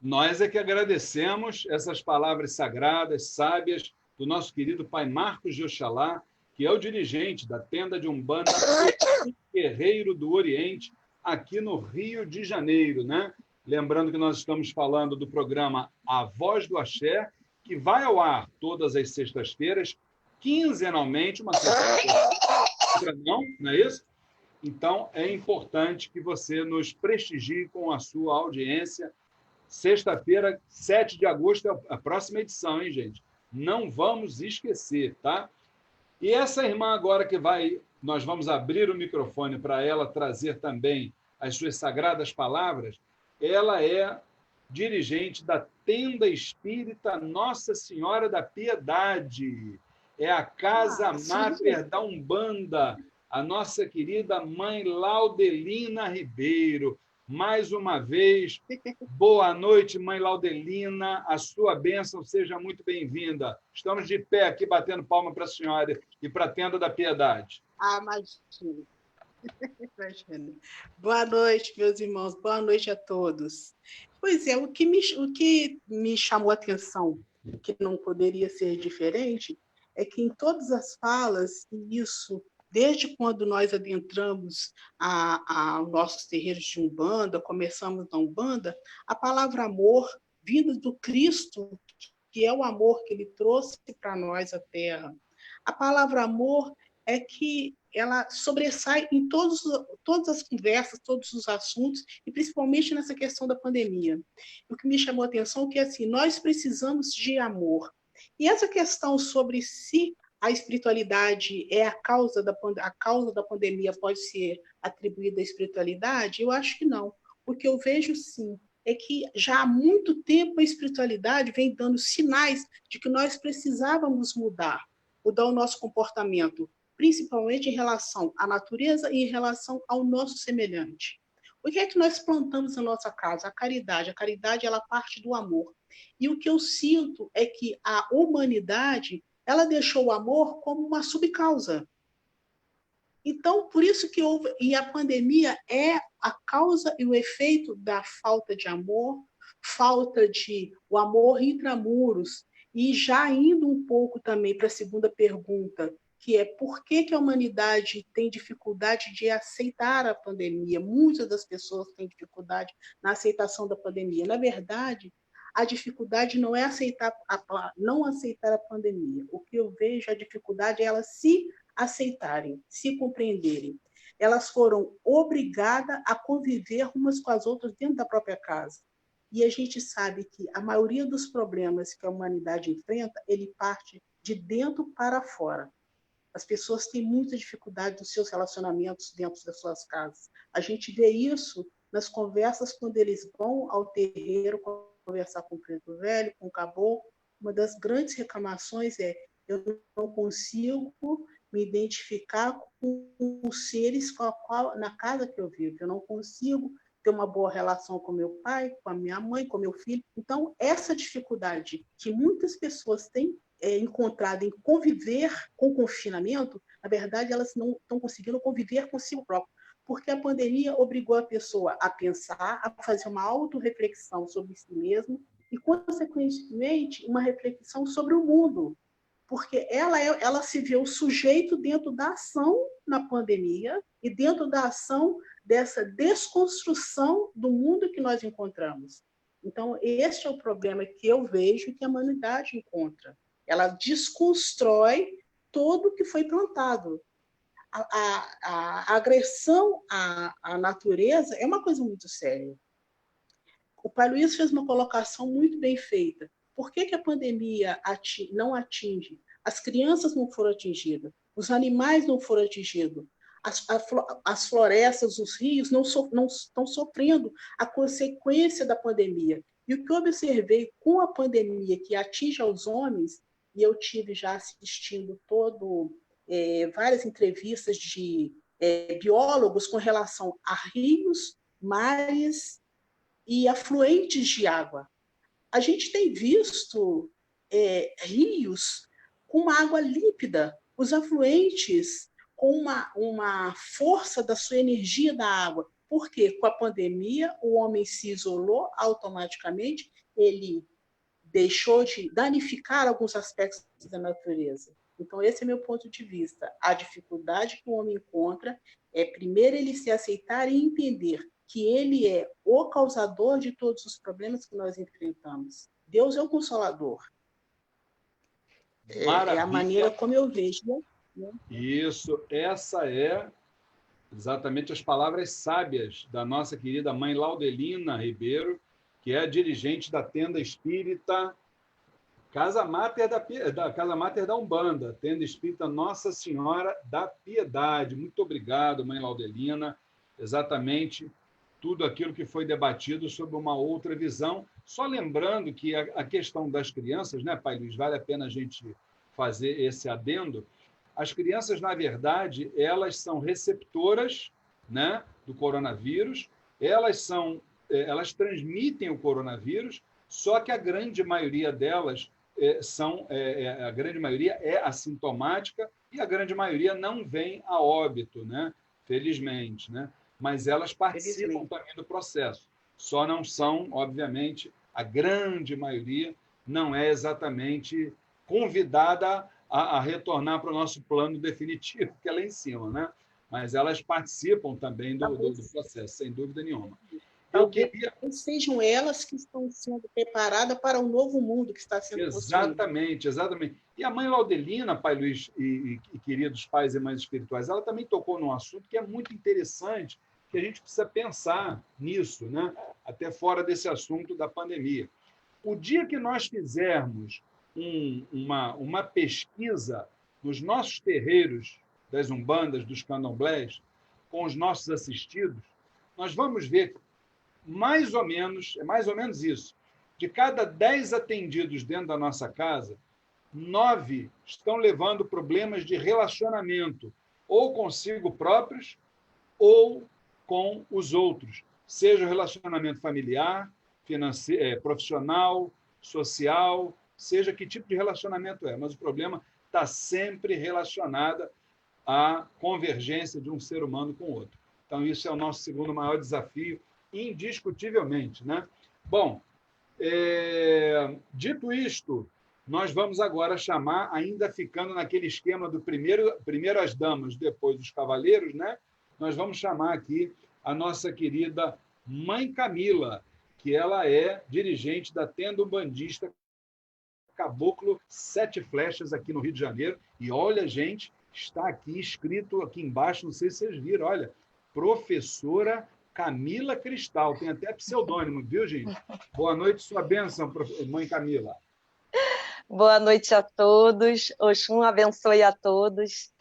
Nós é que agradecemos essas palavras sagradas, sábias, do nosso querido pai Marcos de Oxalá, que é o dirigente da tenda de Umbanda Guerreiro do Oriente, aqui no Rio de Janeiro, né? Lembrando que nós estamos falando do programa A Voz do Axé, que vai ao ar todas as sextas-feiras, quinzenalmente, uma sexta-feira, não é isso? Então, é importante que você nos prestigie com a sua audiência. Sexta-feira, 7 de agosto, é a próxima edição, hein, gente? Não vamos esquecer, tá? E essa irmã agora nós vamos abrir o microfone para ela trazer também as suas sagradas palavras. Ela é dirigente da Tenda Espírita Nossa Senhora da Piedade. É a Casa Máter da Umbanda, a nossa querida mãe Laudelina Ribeiro. Mais uma vez, boa noite, mãe Laudelina. A sua bênção seja muito bem-vinda. Estamos de pé aqui, batendo palma para a senhora e para a Tenda da Piedade. Imagina. Boa noite, meus irmãos. Boa noite a todos. Pois é, o que me chamou a atenção, que não poderia ser diferente, é que em todas as falas, e isso desde quando nós adentramos a nossos terreiros de Umbanda, começamos na Umbanda, a palavra amor, vinda do Cristo, que é o amor que ele trouxe para nós à Terra. A palavra amor é que ela sobressai em todas as conversas, todos os assuntos, e principalmente nessa questão da pandemia. O que me chamou a atenção é que assim, nós precisamos de amor. E essa questão sobre se a espiritualidade é a causa da pandemia pode ser atribuída à espiritualidade, eu acho que não. O que eu vejo, sim, é que já há muito tempo a espiritualidade vem dando sinais de que nós precisávamos mudar o nosso comportamento, principalmente em relação à natureza e em relação ao nosso semelhante. O que é que nós plantamos na nossa casa? A caridade. A caridade, ela parte do amor. E o que eu sinto é que a humanidade, ela deixou o amor como uma subcausa. Então, por isso que a pandemia é a causa e o efeito da falta de amor, falta de o amor intramuros, e já indo um pouco também para a segunda pergunta, que é por que a humanidade tem dificuldade de aceitar a pandemia? Muitas das pessoas têm dificuldade na aceitação da pandemia. Na verdade, a dificuldade não é não aceitar a pandemia. O que eu vejo, a dificuldade é elas se aceitarem, se compreenderem. Elas foram obrigadas a conviver umas com as outras dentro da própria casa. E a gente sabe que a maioria dos problemas que a humanidade enfrenta, ele parte de dentro para fora. As pessoas têm muita dificuldade nos seus relacionamentos dentro das suas casas. A gente vê isso nas conversas quando eles vão ao terreiro conversar com o preto velho, com o caboclo. Uma das grandes reclamações é: eu não consigo me identificar com os seres na casa que eu vivo. Eu não consigo ter uma boa relação com meu pai, com a minha mãe, com meu filho. Então, essa dificuldade que muitas pessoas têm encontrado em conviver com o confinamento, na verdade, elas não estão conseguindo conviver consigo próprio, porque a pandemia obrigou a pessoa a pensar, a fazer uma autorreflexão sobre si mesmo e, consequentemente, uma reflexão sobre o mundo, porque ela se vê o sujeito dentro da ação na pandemia e dentro da ação dessa desconstrução do mundo que nós encontramos. Então, este é o problema que eu vejo que a humanidade encontra. Ela desconstrói tudo o que foi plantado. A agressão à natureza é uma coisa muito séria. O Pai Luiz fez uma colocação muito bem feita. Por que a pandemia não atinge? As crianças não foram atingidas, os animais não foram atingidos, as florestas, os rios não estão sofrendo a consequência da pandemia. E o que eu observei com a pandemia que atinge aos homens, e eu tive já assistindo várias entrevistas de biólogos com relação a rios, mares e afluentes de água. A gente tem visto rios com uma água límpida, os afluentes com uma força da sua energia da água. Por quê? Com a pandemia, o homem se isolou automaticamente, ele deixou de danificar alguns aspectos da natureza. Então, esse é meu ponto de vista. A dificuldade que o homem encontra é, primeiro, ele se aceitar e entender que ele é o causador de todos os problemas que nós enfrentamos. Deus é o consolador. É a maneira como eu vejo. Né? Isso, essa é exatamente as palavras sábias da nossa querida mãe Laudelina Ribeiro, que é a dirigente da tenda espírita Casa Máter Casa Máter da Umbanda, tenda espírita Nossa Senhora da Piedade. Muito obrigado, mãe Laudelina. Exatamente tudo aquilo que foi debatido sob uma outra visão. Só lembrando que a questão das crianças, né, Pai Luiz, vale a pena a gente fazer esse adendo. As crianças, na verdade, elas são receptoras, né, do coronavírus, elas transmitem o coronavírus, só que a grande maioria delas a grande maioria é assintomática e a grande maioria não vem a óbito, né, felizmente, né? Mas elas participam também do processo. Só não são, obviamente, a grande maioria não é exatamente convidada a retornar para o nosso plano definitivo, que é lá em cima, né? Mas elas participam também do processo, sem dúvida nenhuma. Sejam elas que estão sendo preparadas para o novo mundo que está sendo construído. Exatamente. E a mãe Laudelina, Pai Luiz e queridos pais e mães espirituais, ela também tocou num assunto que é muito interessante, que a gente precisa pensar nisso, né? Até fora desse assunto da pandemia. O dia que nós fizermos uma pesquisa nos nossos terreiros das umbandas, dos candomblés, com os nossos assistidos, nós vamos ver mais ou menos isso. De cada 10 atendidos dentro da nossa casa, 9 estão levando problemas de relacionamento, ou consigo próprios, ou com os outros, seja o relacionamento familiar, financeiro, profissional, social, seja que tipo de relacionamento é, mas o problema está sempre relacionado à convergência de um ser humano com o outro. Então, isso é o nosso segundo maior desafio, indiscutivelmente, né? Bom, Dito isto, nós vamos agora chamar, ainda ficando naquele esquema do primeiro as damas, depois os cavaleiros, né? Nós vamos chamar aqui a nossa querida Mãe Camila, que ela é dirigente da Tenda Umbandista Caboclo Sete Flechas aqui no Rio de Janeiro. E olha, gente, está aqui escrito aqui embaixo, não sei se vocês viram, olha, professora Camila Cristal, tem até pseudônimo, viu, gente? Boa noite, sua bênção, Mãe Camila. Boa noite a todos, Oxum abençoe a todos.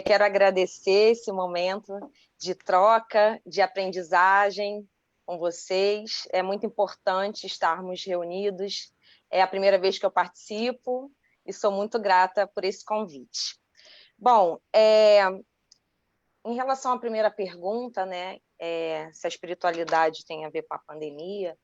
Quero agradecer esse momento de troca, de aprendizagem com vocês. É muito importante estarmos reunidos. É a primeira vez que eu participo e sou muito grata por esse convite. Bom, em relação à primeira pergunta, né, se a espiritualidade tem a ver com a pandemia,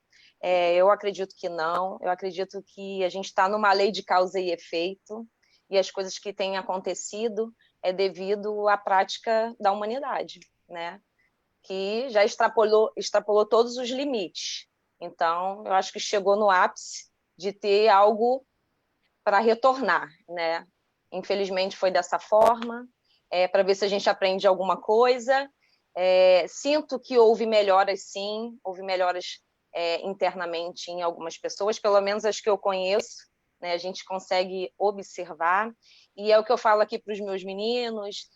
eu acredito que não. Eu acredito que a gente está numa lei de causa e efeito, e as coisas que têm acontecido é devido à prática da humanidade, né, que já extrapolou todos os limites. Então, eu acho que chegou no ápice de ter algo para retornar, né? Infelizmente foi dessa forma, para ver se a gente aprende alguma coisa. Sinto que houve melhoras, sim, houve melhoras internamente em algumas pessoas, pelo menos as que eu conheço, né? A gente consegue observar, e é o que eu falo aqui para os meus meninos,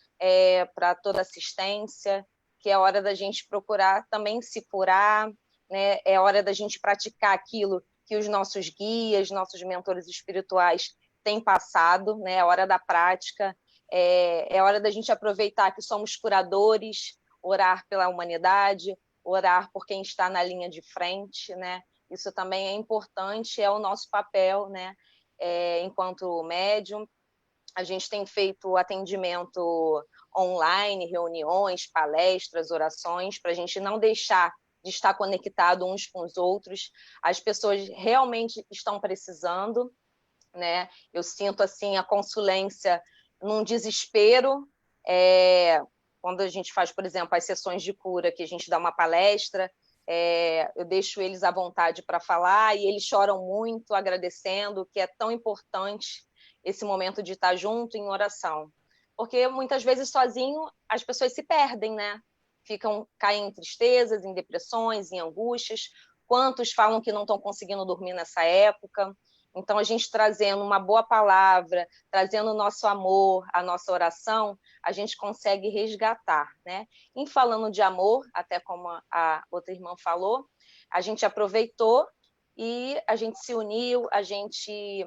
para toda assistência, que é hora da gente procurar também se curar, né? É hora da gente praticar aquilo que os nossos guias, nossos mentores espirituais têm passado, né? É hora da prática, é hora da gente aproveitar que somos curadores, orar pela humanidade, orar por quem está na linha de frente, né? Isso também é importante, é o nosso papel, né? Enquanto médium, a gente tem feito atendimento online, reuniões, palestras, orações, para a gente não deixar de estar conectado uns com os outros. As pessoas realmente estão precisando, né? Eu sinto assim a consulência num desespero, quando a gente faz, por exemplo, as sessões de cura, que a gente dá uma palestra, eu deixo eles à vontade para falar e eles choram muito, agradecendo, que é tão importante esse momento de estar junto em oração. Porque muitas vezes sozinho as pessoas se perdem, né? Caem em tristezas, em depressões, em angústias. Quantos falam que não estão conseguindo dormir nessa época? Então, a gente trazendo uma boa palavra, trazendo o nosso amor, a nossa oração, a gente consegue resgatar, né? Em falando de amor, até como a outra irmã falou, a gente aproveitou e a gente se uniu, a gente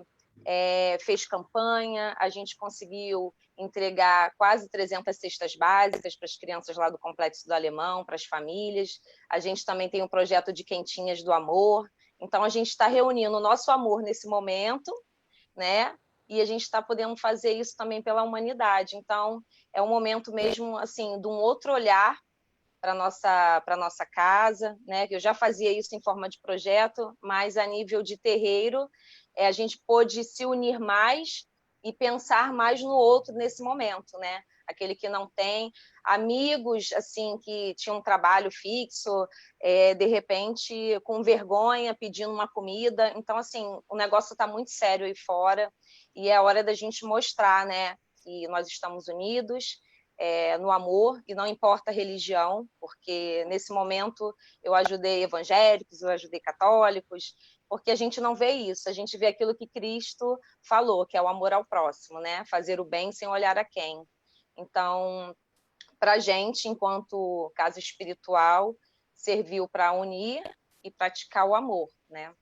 fez campanha, a gente conseguiu entregar quase 300 cestas básicas para as crianças lá do Complexo do Alemão, para as famílias. A gente também tem um projeto de quentinhas do amor. Então, a gente está reunindo o nosso amor nesse momento, né? E a gente está podendo fazer isso também pela humanidade. Então, é um momento mesmo, assim, de um outro olhar para a nossa casa, né? Eu já fazia isso em forma de projeto, mas a nível de terreiro, a gente pôde se unir mais e pensar mais no outro nesse momento, né? Aquele que não tem amigos, assim, que tinham um trabalho fixo, de repente, com vergonha, pedindo uma comida. Então, assim, o negócio está muito sério aí fora e é hora da gente mostrar, né, que nós estamos unidos no amor, e não importa a religião, porque nesse momento eu ajudei evangélicos, eu ajudei católicos, porque a gente não vê isso, a gente vê aquilo que Cristo falou, que é o amor ao próximo, né? Fazer o bem sem olhar a quem. Então, para a gente, enquanto casa espiritual, serviu para unir e praticar o amor, né?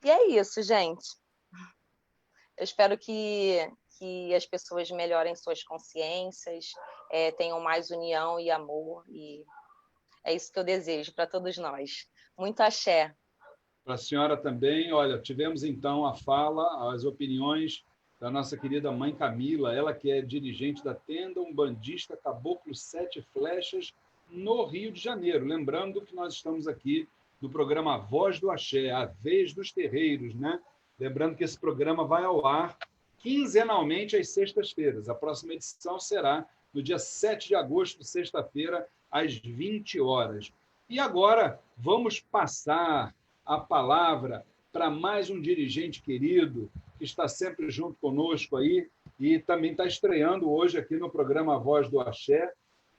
E é isso, gente. Eu espero que as pessoas melhorem suas consciências, tenham mais união e amor, e é isso que eu desejo para todos nós. Muito axé. Para a senhora também, olha, tivemos então a fala, as opiniões da nossa querida Mãe Camila, ela que é dirigente da Tenda Umbandista Caboclo Sete Flechas, no Rio de Janeiro. Lembrando que nós estamos aqui no programa Voz do Axé, a vez dos terreiros, né? Lembrando que esse programa vai ao ar quinzenalmente às sextas-feiras. A próxima edição será no dia 7 de agosto, sexta-feira, às 20 horas. E agora vamos passar a palavra para mais um dirigente querido que está sempre junto conosco aí e também está estreando hoje aqui no programa Voz do Axé.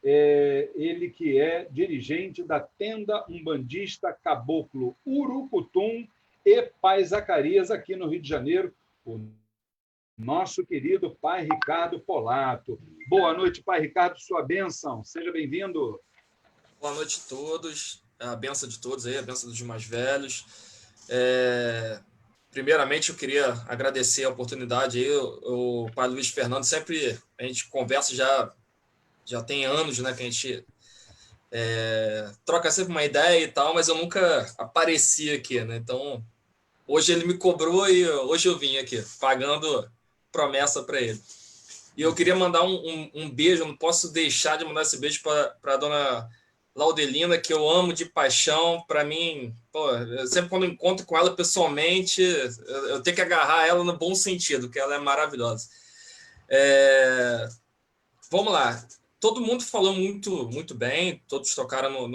Ele que é dirigente da Tenda Umbandista Caboclo Urucutum e Pai Zacarias, aqui no Rio de Janeiro, o nosso querido Pai Ricardo Polato. Boa noite, Pai Ricardo, sua bênção. Seja bem-vindo. Boa noite a todos. A bênção de todos aí, a bênção dos mais velhos. Primeiramente, eu queria agradecer a oportunidade aí. O Pai Luiz Fernando, sempre a gente conversa já tem anos, né, que a gente troca sempre uma ideia e tal, mas eu nunca apareci aqui, né? Então, hoje ele me cobrou e hoje eu vim aqui, pagando promessa para ele. E eu queria mandar um beijo, eu não posso deixar de mandar esse beijo para a dona Laudelina, que eu amo de paixão. Para mim, sempre quando eu encontro com ela pessoalmente, eu tenho que agarrar ela no bom sentido, porque ela é maravilhosa. Vamos lá. Todo mundo falou muito, muito bem, todos tocaram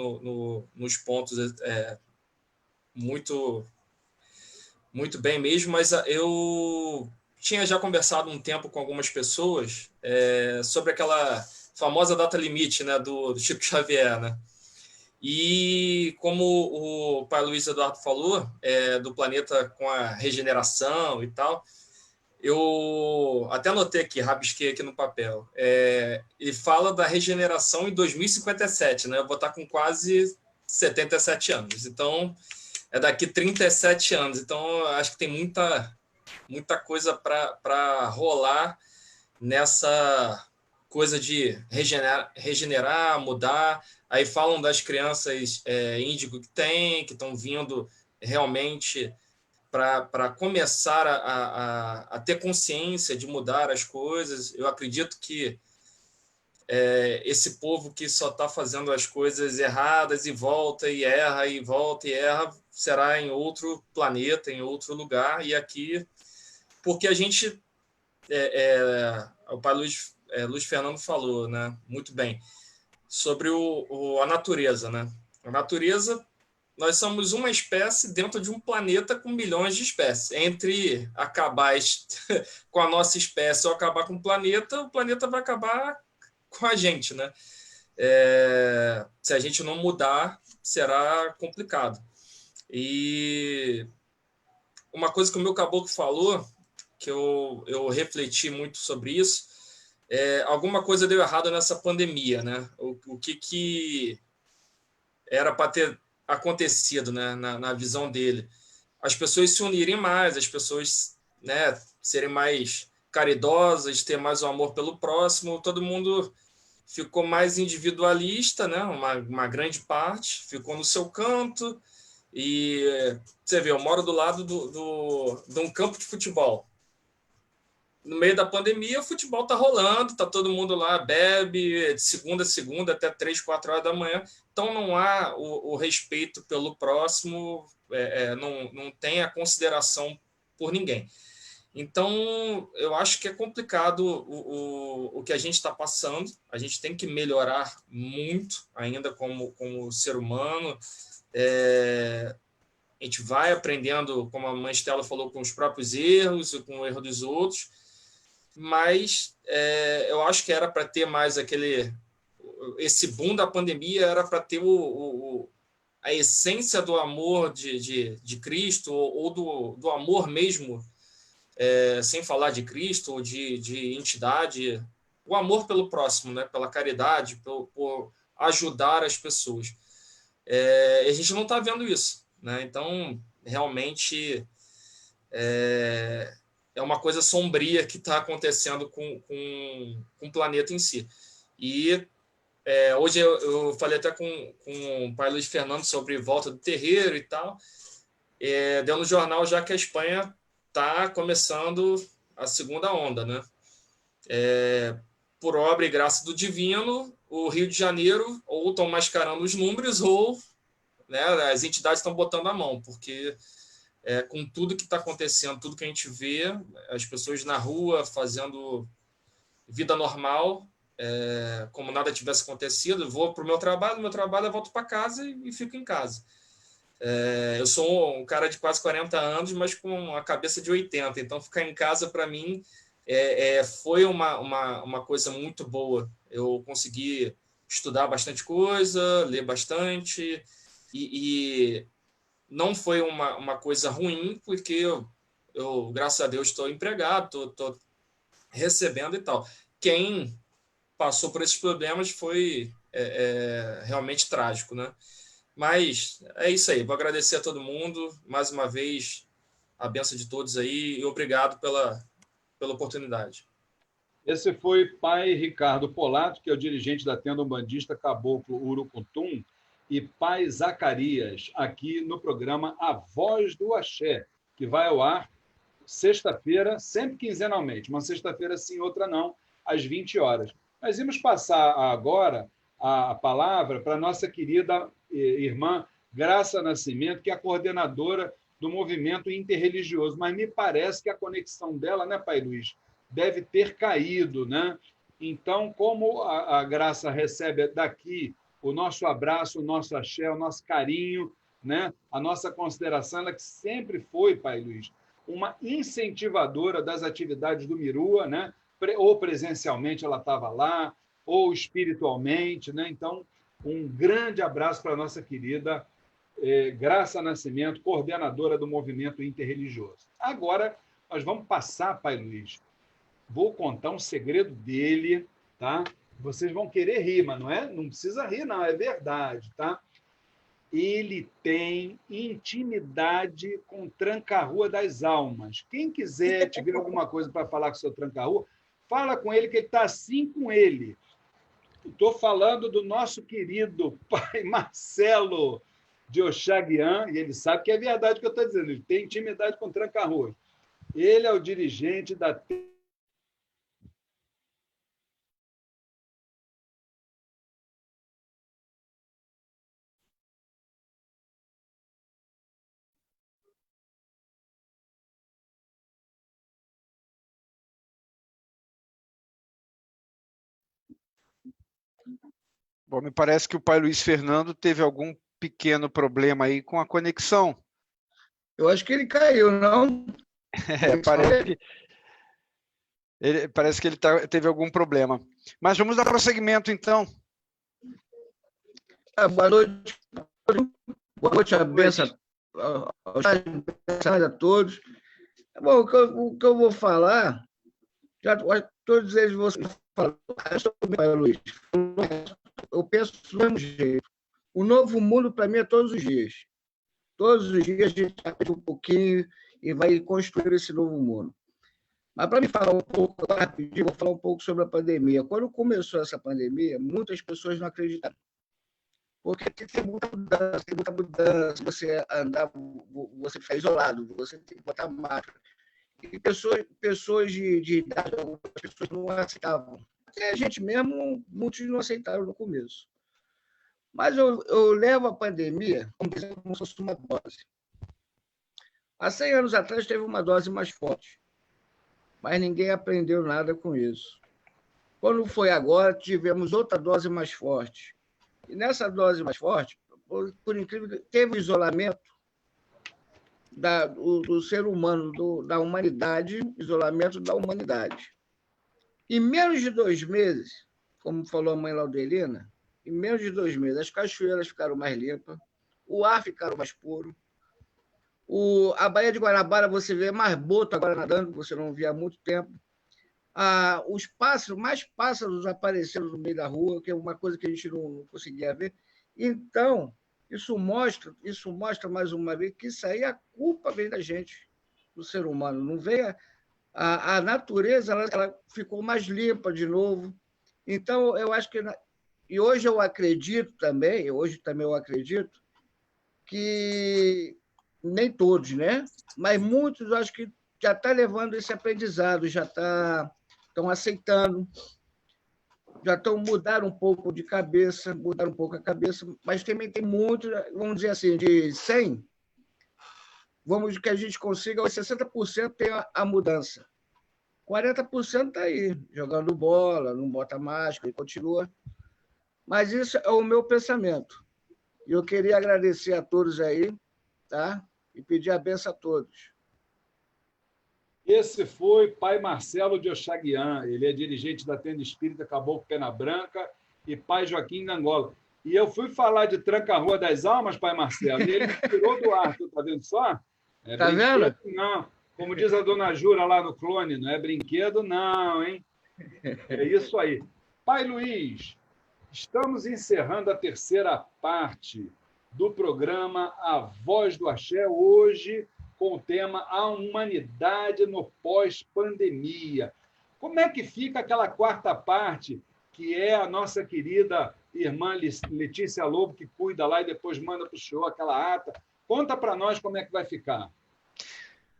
nos pontos muito, muito bem mesmo, mas eu tinha já conversado um tempo com algumas pessoas sobre aquela famosa data limite, né, do Chico Xavier, né? E como o pai Luiz Eduardo falou, do planeta com a regeneração e tal, eu até anotei aqui, rabisquei aqui no papel. Ele fala da regeneração em 2057, né? Eu vou estar com quase 77 anos. Então, é daqui 37 anos. Então, acho que tem muita coisa para rolar nessa coisa de regenerar, mudar. Aí falam das crianças índigo que estão vindo realmente para começar a ter consciência de mudar as coisas. Eu acredito que esse povo que só está fazendo as coisas erradas e volta e erra, e volta e erra, será em outro planeta, em outro lugar. E aqui, porque a gente... o pai Luiz Fernando falou, né, muito bem, sobre a natureza, né? A natureza... Nós somos uma espécie dentro de um planeta com milhões de espécies. Entre acabar com a nossa espécie ou acabar com o planeta vai acabar com a gente, né? Se a gente não mudar, será complicado. E uma coisa que o meu caboclo falou, que eu refleti muito sobre isso, alguma coisa deu errado nessa pandemia, né? O que era para ter acontecido, né, na visão dele? As pessoas se unirem mais, as pessoas, né, serem mais caridosas, ter mais o amor pelo próximo. Todo mundo ficou mais individualista, né? Uma grande parte ficou no seu canto. E você vê, eu moro do lado de um campo de futebol. No meio da pandemia, o futebol está rolando, está todo mundo lá, bebe de segunda a segunda até 3, 4 horas da manhã. Então, não há o respeito pelo próximo, não tem a consideração por ninguém. Então, eu acho que é complicado o que a gente está passando. A gente tem que melhorar muito ainda como ser humano. A gente vai aprendendo, como a mãe Estela falou, com os próprios erros e com o erro dos outros. Mas eu acho que era para ter mais esse boom da pandemia, era para ter a essência do amor de Cristo, ou do amor mesmo, sem falar de Cristo, ou de entidade, o amor pelo próximo, né? Pela caridade, por ajudar as pessoas. A gente não está vendo isso, né? Então, realmente... é uma coisa sombria que está acontecendo com o planeta em si. E hoje eu falei até com o pai Luiz Fernando sobre volta do terreiro e tal. Deu no jornal já que a Espanha está começando a segunda onda, né? Por obra e graça do divino, o Rio de Janeiro ou estão mascarando os números ou, né, as entidades estão botando a mão, porque... com tudo que está acontecendo, tudo que a gente vê, as pessoas na rua fazendo vida normal, como nada tivesse acontecido. Eu vou para o meu trabalho eu volto para casa e fico em casa. Eu sou um cara de quase 40 anos, mas com a cabeça de 80, então ficar em casa, para mim, foi uma coisa muito boa. Eu consegui estudar bastante coisa, ler bastante, e não foi uma coisa ruim, porque eu graças a Deus, estou empregado, estou recebendo e tal. Quem passou por esses problemas foi realmente trágico, né? Mas é isso aí. Vou agradecer a todo mundo. Mais uma vez, a bênção de todos aí. E obrigado pela oportunidade. Esse foi pai Ricardo Polato, que é o dirigente da tenda umbandista Caboclo Urucutum, e pai Zacarias, aqui no programa A Voz do Axé, que vai ao ar sexta-feira, sempre quinzenalmente. Uma sexta-feira sim, outra não, às 20 horas. Nós vamos passar agora a palavra para a nossa querida irmã Graça Nascimento, que é a coordenadora do movimento interreligioso, mas me parece que a conexão dela, né, Pai Luiz, deve ter caído, né? Então, como a Graça recebe daqui o nosso abraço, o nosso axé, o nosso carinho, né? A nossa consideração, ela que sempre foi, Pai Luiz, uma incentivadora das atividades do Mirua, né? Ou presencialmente ela estava lá, ou espiritualmente, né? Então, um grande abraço para a nossa querida Graça Nascimento, coordenadora do movimento interreligioso. Agora, nós vamos passar, Pai Luiz, vou contar um segredo dele, tá? Vocês vão querer rir, mas não precisa rir, não, é verdade, tá? Ele tem intimidade com Tranca-Rua das Almas. Quem quiser tiver alguma coisa para falar com o seu Tranca-Rua, fala com ele, que ele está assim com ele. Estou falando do nosso querido pai Marcelo de Oxaguian, e ele sabe que é verdade o que eu estou dizendo, ele tem intimidade com Tranca-Rua. Ele é o dirigente da... Bom, me parece que o pai Luiz Fernando teve algum pequeno problema aí com a conexão. Eu acho que ele caiu, não? Parece que ele teve algum problema. Mas vamos dar prosseguimento, então. Boa noite. Boa noite, a benção a todos. Bom, o que eu vou falar, já todos eles vocês falaram sobre Pai Luiz. Eu penso do mesmo jeito. O novo mundo, para mim, é todos os dias. Todos os dias a gente aprende um pouquinho e vai construir esse novo mundo. Mas para me falar um pouco, rapidinho, vou falar um pouco sobre a pandemia. Quando começou essa pandemia, muitas pessoas não acreditaram. Porque tem muita mudança. Você andar, você fica isolado, você tem que botar máscara. E pessoas de idade, algumas pessoas não aceitavam. Até a gente mesmo, muitos não aceitaram no começo. Mas eu levo a pandemia como se fosse uma dose. Há 100 anos atrás teve uma dose mais forte, mas ninguém aprendeu nada com isso. Quando foi agora, tivemos outra dose mais forte. E nessa dose mais forte, por incrível que teve o isolamento do ser humano, da humanidade, isolamento da humanidade. Em menos de 2 meses, como falou a mãe Laudelina, em menos de 2 meses, as cachoeiras ficaram mais limpas, o ar ficaram mais puro, a Baía de Guanabara, você vê mais boto agora nadando, você não via há muito tempo. Os pássaros, mais pássaros apareceram no meio da rua, que é uma coisa que a gente não conseguia ver. Então, isso mostra mais uma vez que isso aí, a culpa vem da gente, do ser humano. Não vem a natureza, ela ficou mais limpa de novo. Então, eu acho que... E hoje eu acredito também, que nem todos, né? Mas muitos, eu acho que já estão levando esse aprendizado, já estão aceitando, já estão mudando um pouco a cabeça, mas também tem muitos, vamos dizer assim, de 100, vamos que a gente consiga, 60% tem a mudança. 40% está aí, jogando bola, não bota máscara e continua. Mas isso é o meu pensamento. Eu queria agradecer a todos aí, tá? E pedir a benção a todos. Esse foi Pai Marcelo de Oxaguian. Ele é dirigente da Tenda Espírita Caboclo Pena Branca e Pai Joaquim da Angola. E eu fui falar de Tranca-Rua das Almas, Pai Marcelo, e ele me tirou do ar. Tu tá vendo só? Tá vendo? Não. Como diz a dona Jura lá no Clone, não é brinquedo, não, hein? É isso aí. Pai Luiz, estamos encerrando a terceira parte do programa A Voz do Axé, hoje com o tema A Humanidade no Pós-Pandemia. Como é que fica aquela quarta parte, que é a nossa querida irmã Letícia Lobo, que cuida lá e depois manda para o senhor aquela ata? Conta para nós como é que vai ficar.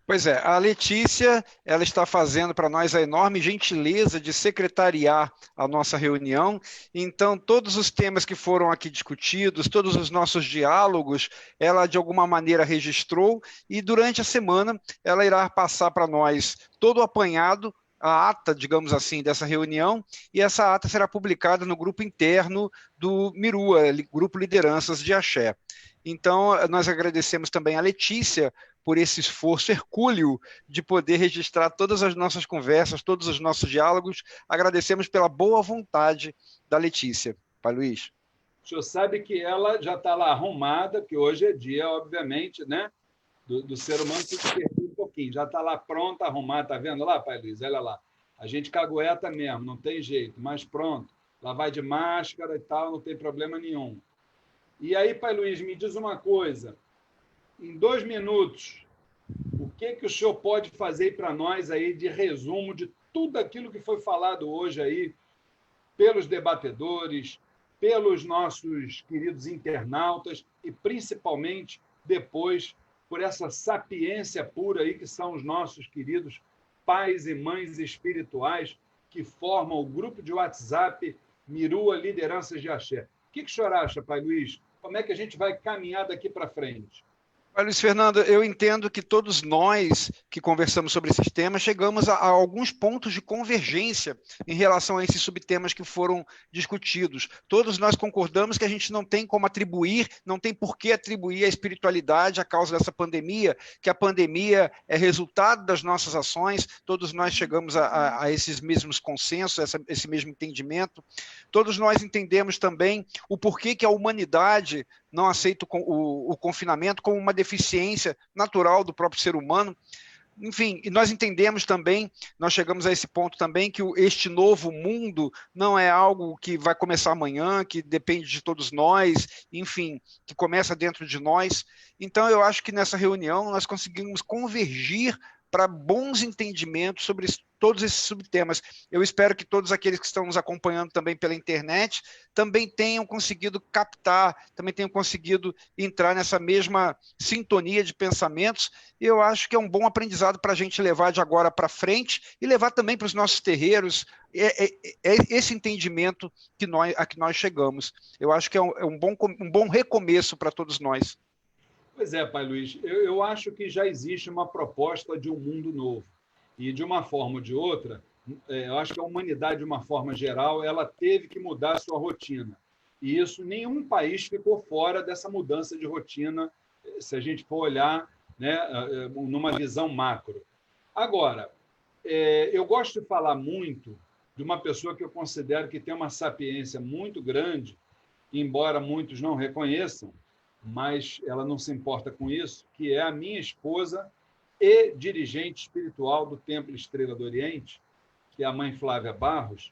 Pois é, a Letícia, ela está fazendo para nós a enorme gentileza de secretariar a nossa reunião. Então, todos os temas que foram aqui discutidos, todos os nossos diálogos, ela de alguma maneira registrou e durante a semana ela irá passar para nós todo o apanhado, a ata, digamos assim, dessa reunião, e essa ata será publicada no grupo interno do Mirua, Grupo Lideranças de Axé. Então, nós agradecemos também a Letícia por esse esforço hercúleo de poder registrar todas as nossas conversas, todos os nossos diálogos. Agradecemos pela boa vontade da Letícia. Pai Luiz. O senhor sabe que ela já está lá arrumada, porque hoje é dia, obviamente, né, do ser humano que se perdeu um pouquinho. Já está lá pronta, arrumada, está vendo lá, Pai Luiz? Olha lá. A gente cagueta mesmo, não tem jeito, mas pronto. Lá vai de máscara e tal, não tem problema nenhum. E aí, Pai Luiz, me diz uma coisa. Em 2 minutos, o que o senhor pode fazer para nós aí de resumo de tudo aquilo que foi falado hoje aí pelos debatedores, pelos nossos queridos internautas e, principalmente, depois, por essa sapiência pura aí que são os nossos queridos pais e mães espirituais que formam o grupo de WhatsApp Mirua Lideranças de Axé. O que o senhor acha, Pai Luiz? Como é que a gente vai caminhar daqui para frente? Luiz Fernando, eu entendo que todos nós que conversamos sobre esses temas chegamos a alguns pontos de convergência em relação a esses subtemas que foram discutidos. Todos nós concordamos que a gente não tem como atribuir, não tem por que atribuir a espiritualidade à causa dessa pandemia, que a pandemia é resultado das nossas ações, todos nós chegamos a esses mesmos consensos, esse mesmo entendimento. Todos nós entendemos também o porquê que a humanidade não aceita o confinamento como uma deficiência natural do próprio ser humano. Enfim, e nós entendemos também, nós chegamos a esse ponto também, que este novo mundo não é algo que vai começar amanhã, que depende de todos nós, enfim, que começa dentro de nós. Então, eu acho que nessa reunião nós conseguimos convergir para bons entendimentos sobre todos esses subtemas. Eu espero que todos aqueles que estão nos acompanhando também pela internet também tenham conseguido captar, também tenham conseguido entrar nessa mesma sintonia de pensamentos, e eu acho que é um bom aprendizado para a gente levar de agora para frente e levar também para os nossos terreiros esse entendimento a que nós chegamos. Eu acho que é um bom recomeço para todos nós. Pois é, Pai Luiz, eu acho que já existe uma proposta de um mundo novo. E, de uma forma ou de outra, eu acho que a humanidade, de uma forma geral, ela teve que mudar a sua rotina. E isso, nenhum país ficou fora dessa mudança de rotina, se a gente for olhar, né, numa visão macro. Agora, eu gosto de falar muito de uma pessoa que eu considero que tem uma sapiência muito grande, embora muitos não reconheçam, mas ela não se importa com isso, que é a minha esposa e dirigente espiritual do Templo Estrela do Oriente, que é a mãe Flávia Barros,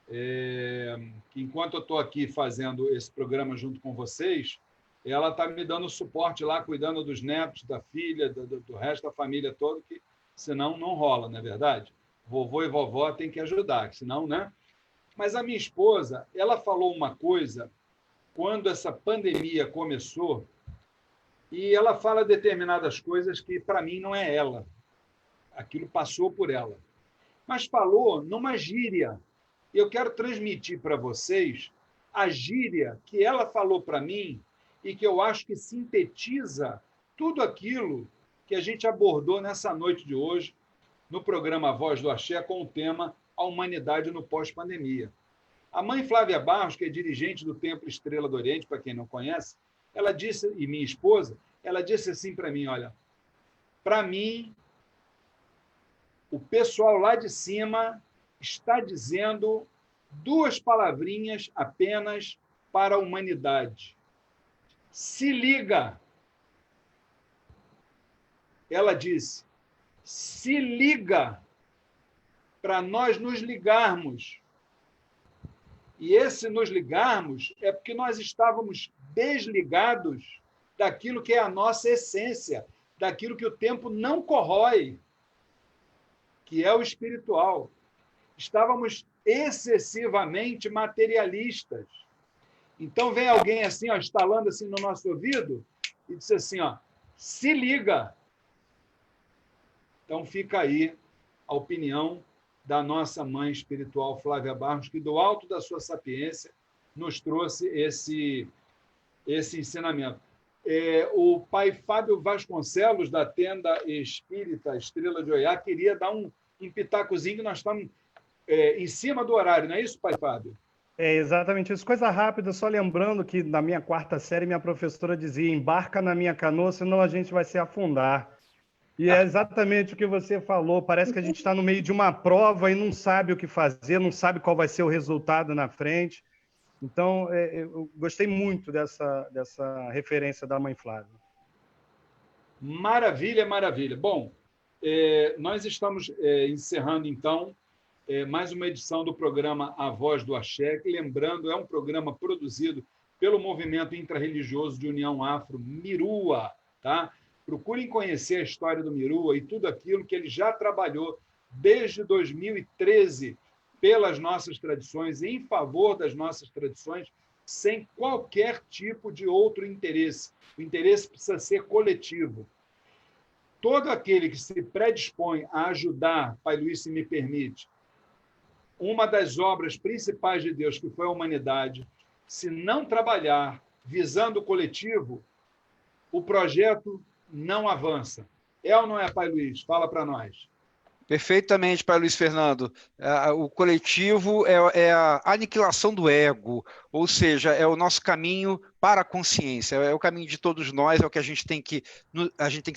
que enquanto eu estou aqui fazendo esse programa junto com vocês, ela está me dando suporte lá, cuidando dos netos, da filha, do resto da família toda, que senão não rola, não é verdade? Vovô e vovó tem que ajudar, senão, né? Mas a minha esposa, ela falou uma coisa quando essa pandemia começou, e ela fala determinadas coisas que, para mim, não é ela. Aquilo passou por ela. Mas falou numa gíria. Eu quero transmitir para vocês a gíria que ela falou para mim e que eu acho que sintetiza tudo aquilo que a gente abordou nessa noite de hoje no programa Voz do Axé com o tema A Humanidade no Pós-Pandemia. A mãe Flávia Barros, que é dirigente do Templo Estrela do Oriente, para quem não conhece, ela disse, e minha esposa, ela disse assim para mim, olha, para mim, o pessoal lá de cima está dizendo 2 palavrinhas apenas para a humanidade. Se liga. Ela disse, se liga para nós nos ligarmos. E esse nos ligarmos é porque nós estávamos desligados daquilo que é a nossa essência, daquilo que o tempo não corrói, que é o espiritual. Estávamos excessivamente materialistas. Então vem alguém assim, ó, estalando assim no nosso ouvido e diz assim, ó, se liga. Então fica aí a opinião da nossa mãe espiritual Flávia Barros, que do alto da sua sapiência nos trouxe esse ensinamento. O pai Fábio Vasconcelos, da Tenda Espírita Estrela de Oiá, queria dar um pitacozinho, que nós estamos em cima do horário, não é isso, pai Fábio? É exatamente isso. Coisa rápida, só lembrando que na minha 4ª série, minha professora dizia, embarca na minha canoa, senão a gente vai se afundar. E é exatamente o que você falou. Parece que a gente está no meio de uma prova e não sabe o que fazer, não sabe qual vai ser o resultado na frente. Então, eu gostei muito dessa referência da mãe Flávia. Maravilha, maravilha. Bom, nós estamos encerrando, então, mais uma edição do programa A Voz do Axé, que, lembrando, é um programa produzido pelo Movimento Intrarreligioso de União Afro, Mirua, tá? Procurem conhecer a história do Mirua e tudo aquilo que ele já trabalhou desde 2013 pelas nossas tradições, em favor das nossas tradições, sem qualquer tipo de outro interesse. O interesse precisa ser coletivo. Todo aquele que se predispõe a ajudar, Pai Luiz, se me permite, uma das obras principais de Deus, que foi a humanidade, se não trabalhar visando o coletivo, o projeto não avança. É ou não é, Pai Luiz? Fala para nós. Perfeitamente, Pai Luiz Fernando. O coletivo é a aniquilação do ego, ou seja, é o nosso caminho para a consciência, é o caminho de todos nós, é o que a gente tem que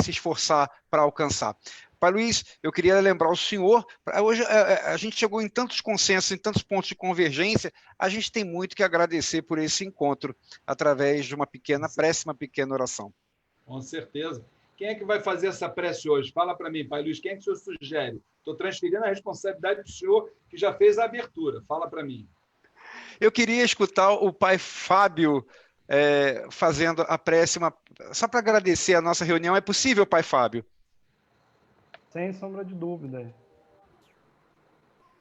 se esforçar para alcançar. Pai Luiz, eu queria lembrar o senhor, hoje a gente chegou em tantos consensos, em tantos pontos de convergência, a gente tem muito que agradecer por esse encontro, através de uma pequena prece, uma pequena oração. Com certeza. Quem é que vai fazer essa prece hoje? Fala para mim, Pai Luiz, quem é que o senhor sugere? Estou transferindo a responsabilidade do senhor, que já fez a abertura. Fala para mim. Eu queria escutar o Pai Fábio fazendo a prece, só para agradecer a nossa reunião. É possível, Pai Fábio? Sem sombra de dúvida.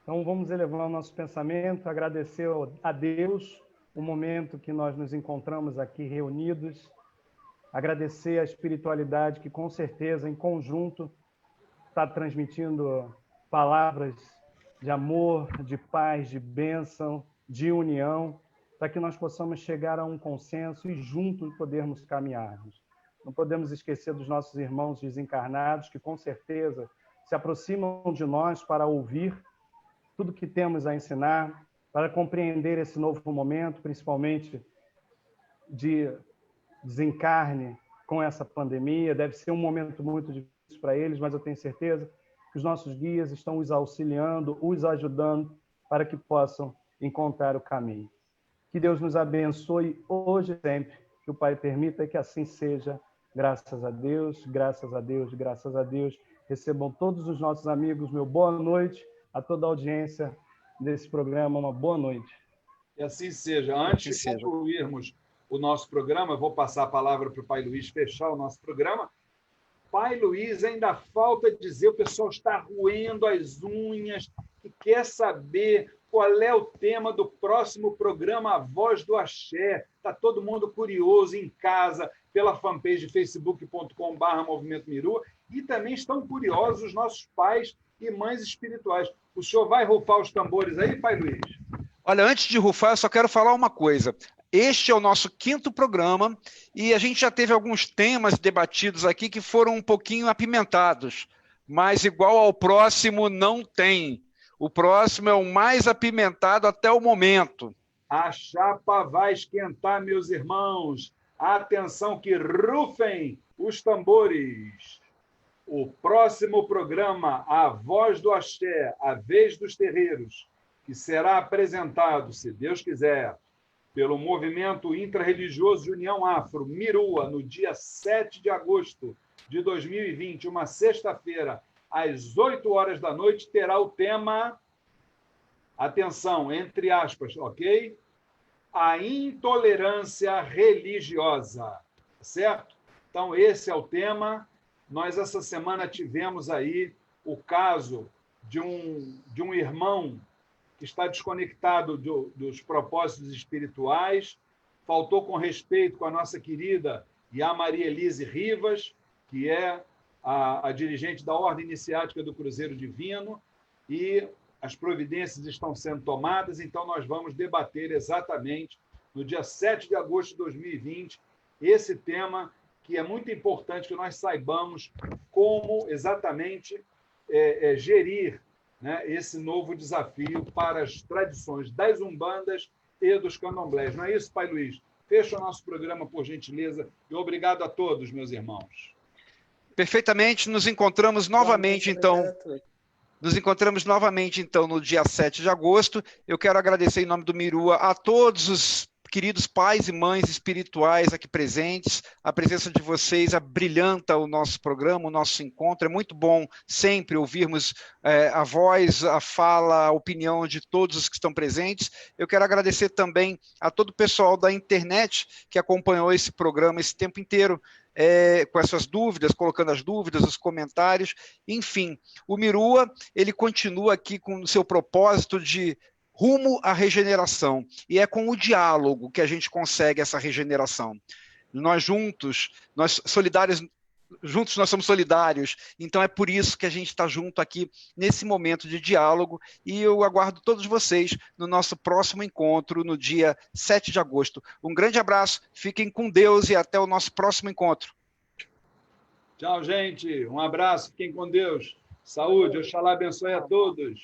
Então, vamos elevar o nosso pensamento, agradecer a Deus o momento que nós nos encontramos aqui reunidos, agradecer a espiritualidade que, com certeza, em conjunto, está transmitindo palavras de amor, de paz, de bênção, de união, para que nós possamos chegar a um consenso e juntos podermos caminharmos. Não podemos esquecer dos nossos irmãos desencarnados, que, com certeza, se aproximam de nós para ouvir tudo que temos a ensinar, para compreender esse novo momento, principalmente de desencarne com essa pandemia. Deve ser um momento muito difícil para eles, mas eu tenho certeza que os nossos guias estão os auxiliando, os ajudando para que possam encontrar o caminho. Que Deus nos abençoe hoje e sempre, que o Pai permita que assim seja. Graças a Deus, graças a Deus, graças a Deus. Recebam todos os nossos amigos, meu boa noite, a toda a audiência desse programa, uma boa noite. E assim seja. Antes de concluirmos o nosso programa, eu vou passar a palavra para o Pai Luiz fechar o nosso programa. Pai Luiz, ainda falta dizer, o pessoal está roendo as unhas e quer saber qual é o tema do próximo programa A Voz do Axé. Está todo mundo curioso em casa, pela fanpage facebook.com/Movimento Mirua, e também estão curiosos os nossos pais e mães espirituais. O senhor vai rufar os tambores aí, Pai Luiz? Olha, antes de rufar, eu só quero falar uma coisa. Este é o nosso 5º programa e a gente já teve alguns temas debatidos aqui que foram um pouquinho apimentados, mas igual ao próximo não tem. O próximo é o mais apimentado até o momento. A chapa vai esquentar, meus irmãos. Atenção que rufem os tambores. O próximo programa, A Voz do Axé, A Vez dos Terreiros, que será apresentado, se Deus quiser, pelo Movimento Intrarreligioso de União Afro, Mirua, no dia 7 de agosto de 2020, uma sexta-feira, às 8 horas da noite, terá o tema, atenção, entre aspas, ok? A intolerância religiosa, certo? Então, esse é o tema. Nós, essa semana, tivemos aí o caso de um irmão que está desconectado dos propósitos espirituais, faltou com respeito com a nossa querida Maria Elise Rivas, que é a dirigente da Ordem Iniciática do Cruzeiro Divino, e as providências estão sendo tomadas, então nós vamos debater exatamente no dia 7 de agosto de 2020 esse tema, que é muito importante que nós saibamos como exatamente gerir, né, esse novo desafio para as tradições das umbandas e dos candomblés. Não é isso, Pai Luiz? Fecha o nosso programa, por gentileza, e obrigado a todos, meus irmãos. Perfeitamente, nos encontramos novamente, então. Nos encontramos novamente, então, no dia 7 de agosto. Eu quero agradecer, em nome do Mirua, a todos os queridos pais e mães espirituais aqui presentes. A presença de vocês abrilhanta o nosso programa, o nosso encontro. É muito bom sempre ouvirmos a voz, a fala, a opinião de todos os que estão presentes. Eu quero agradecer também a todo o pessoal da internet que acompanhou esse programa esse tempo inteiro, com essas dúvidas, colocando as dúvidas, os comentários. Enfim, o Mirua, ele continua aqui com o seu propósito de rumo à regeneração, e é com o diálogo que a gente consegue essa regeneração. Nós juntos, nós somos solidários, então é por isso que a gente está junto aqui nesse momento de diálogo, e eu aguardo todos vocês no nosso próximo encontro, no dia 7 de agosto. Um grande abraço, fiquem com Deus e até o nosso próximo encontro. Tchau, gente. Um abraço, fiquem com Deus. Saúde, Oxalá abençoe a todos.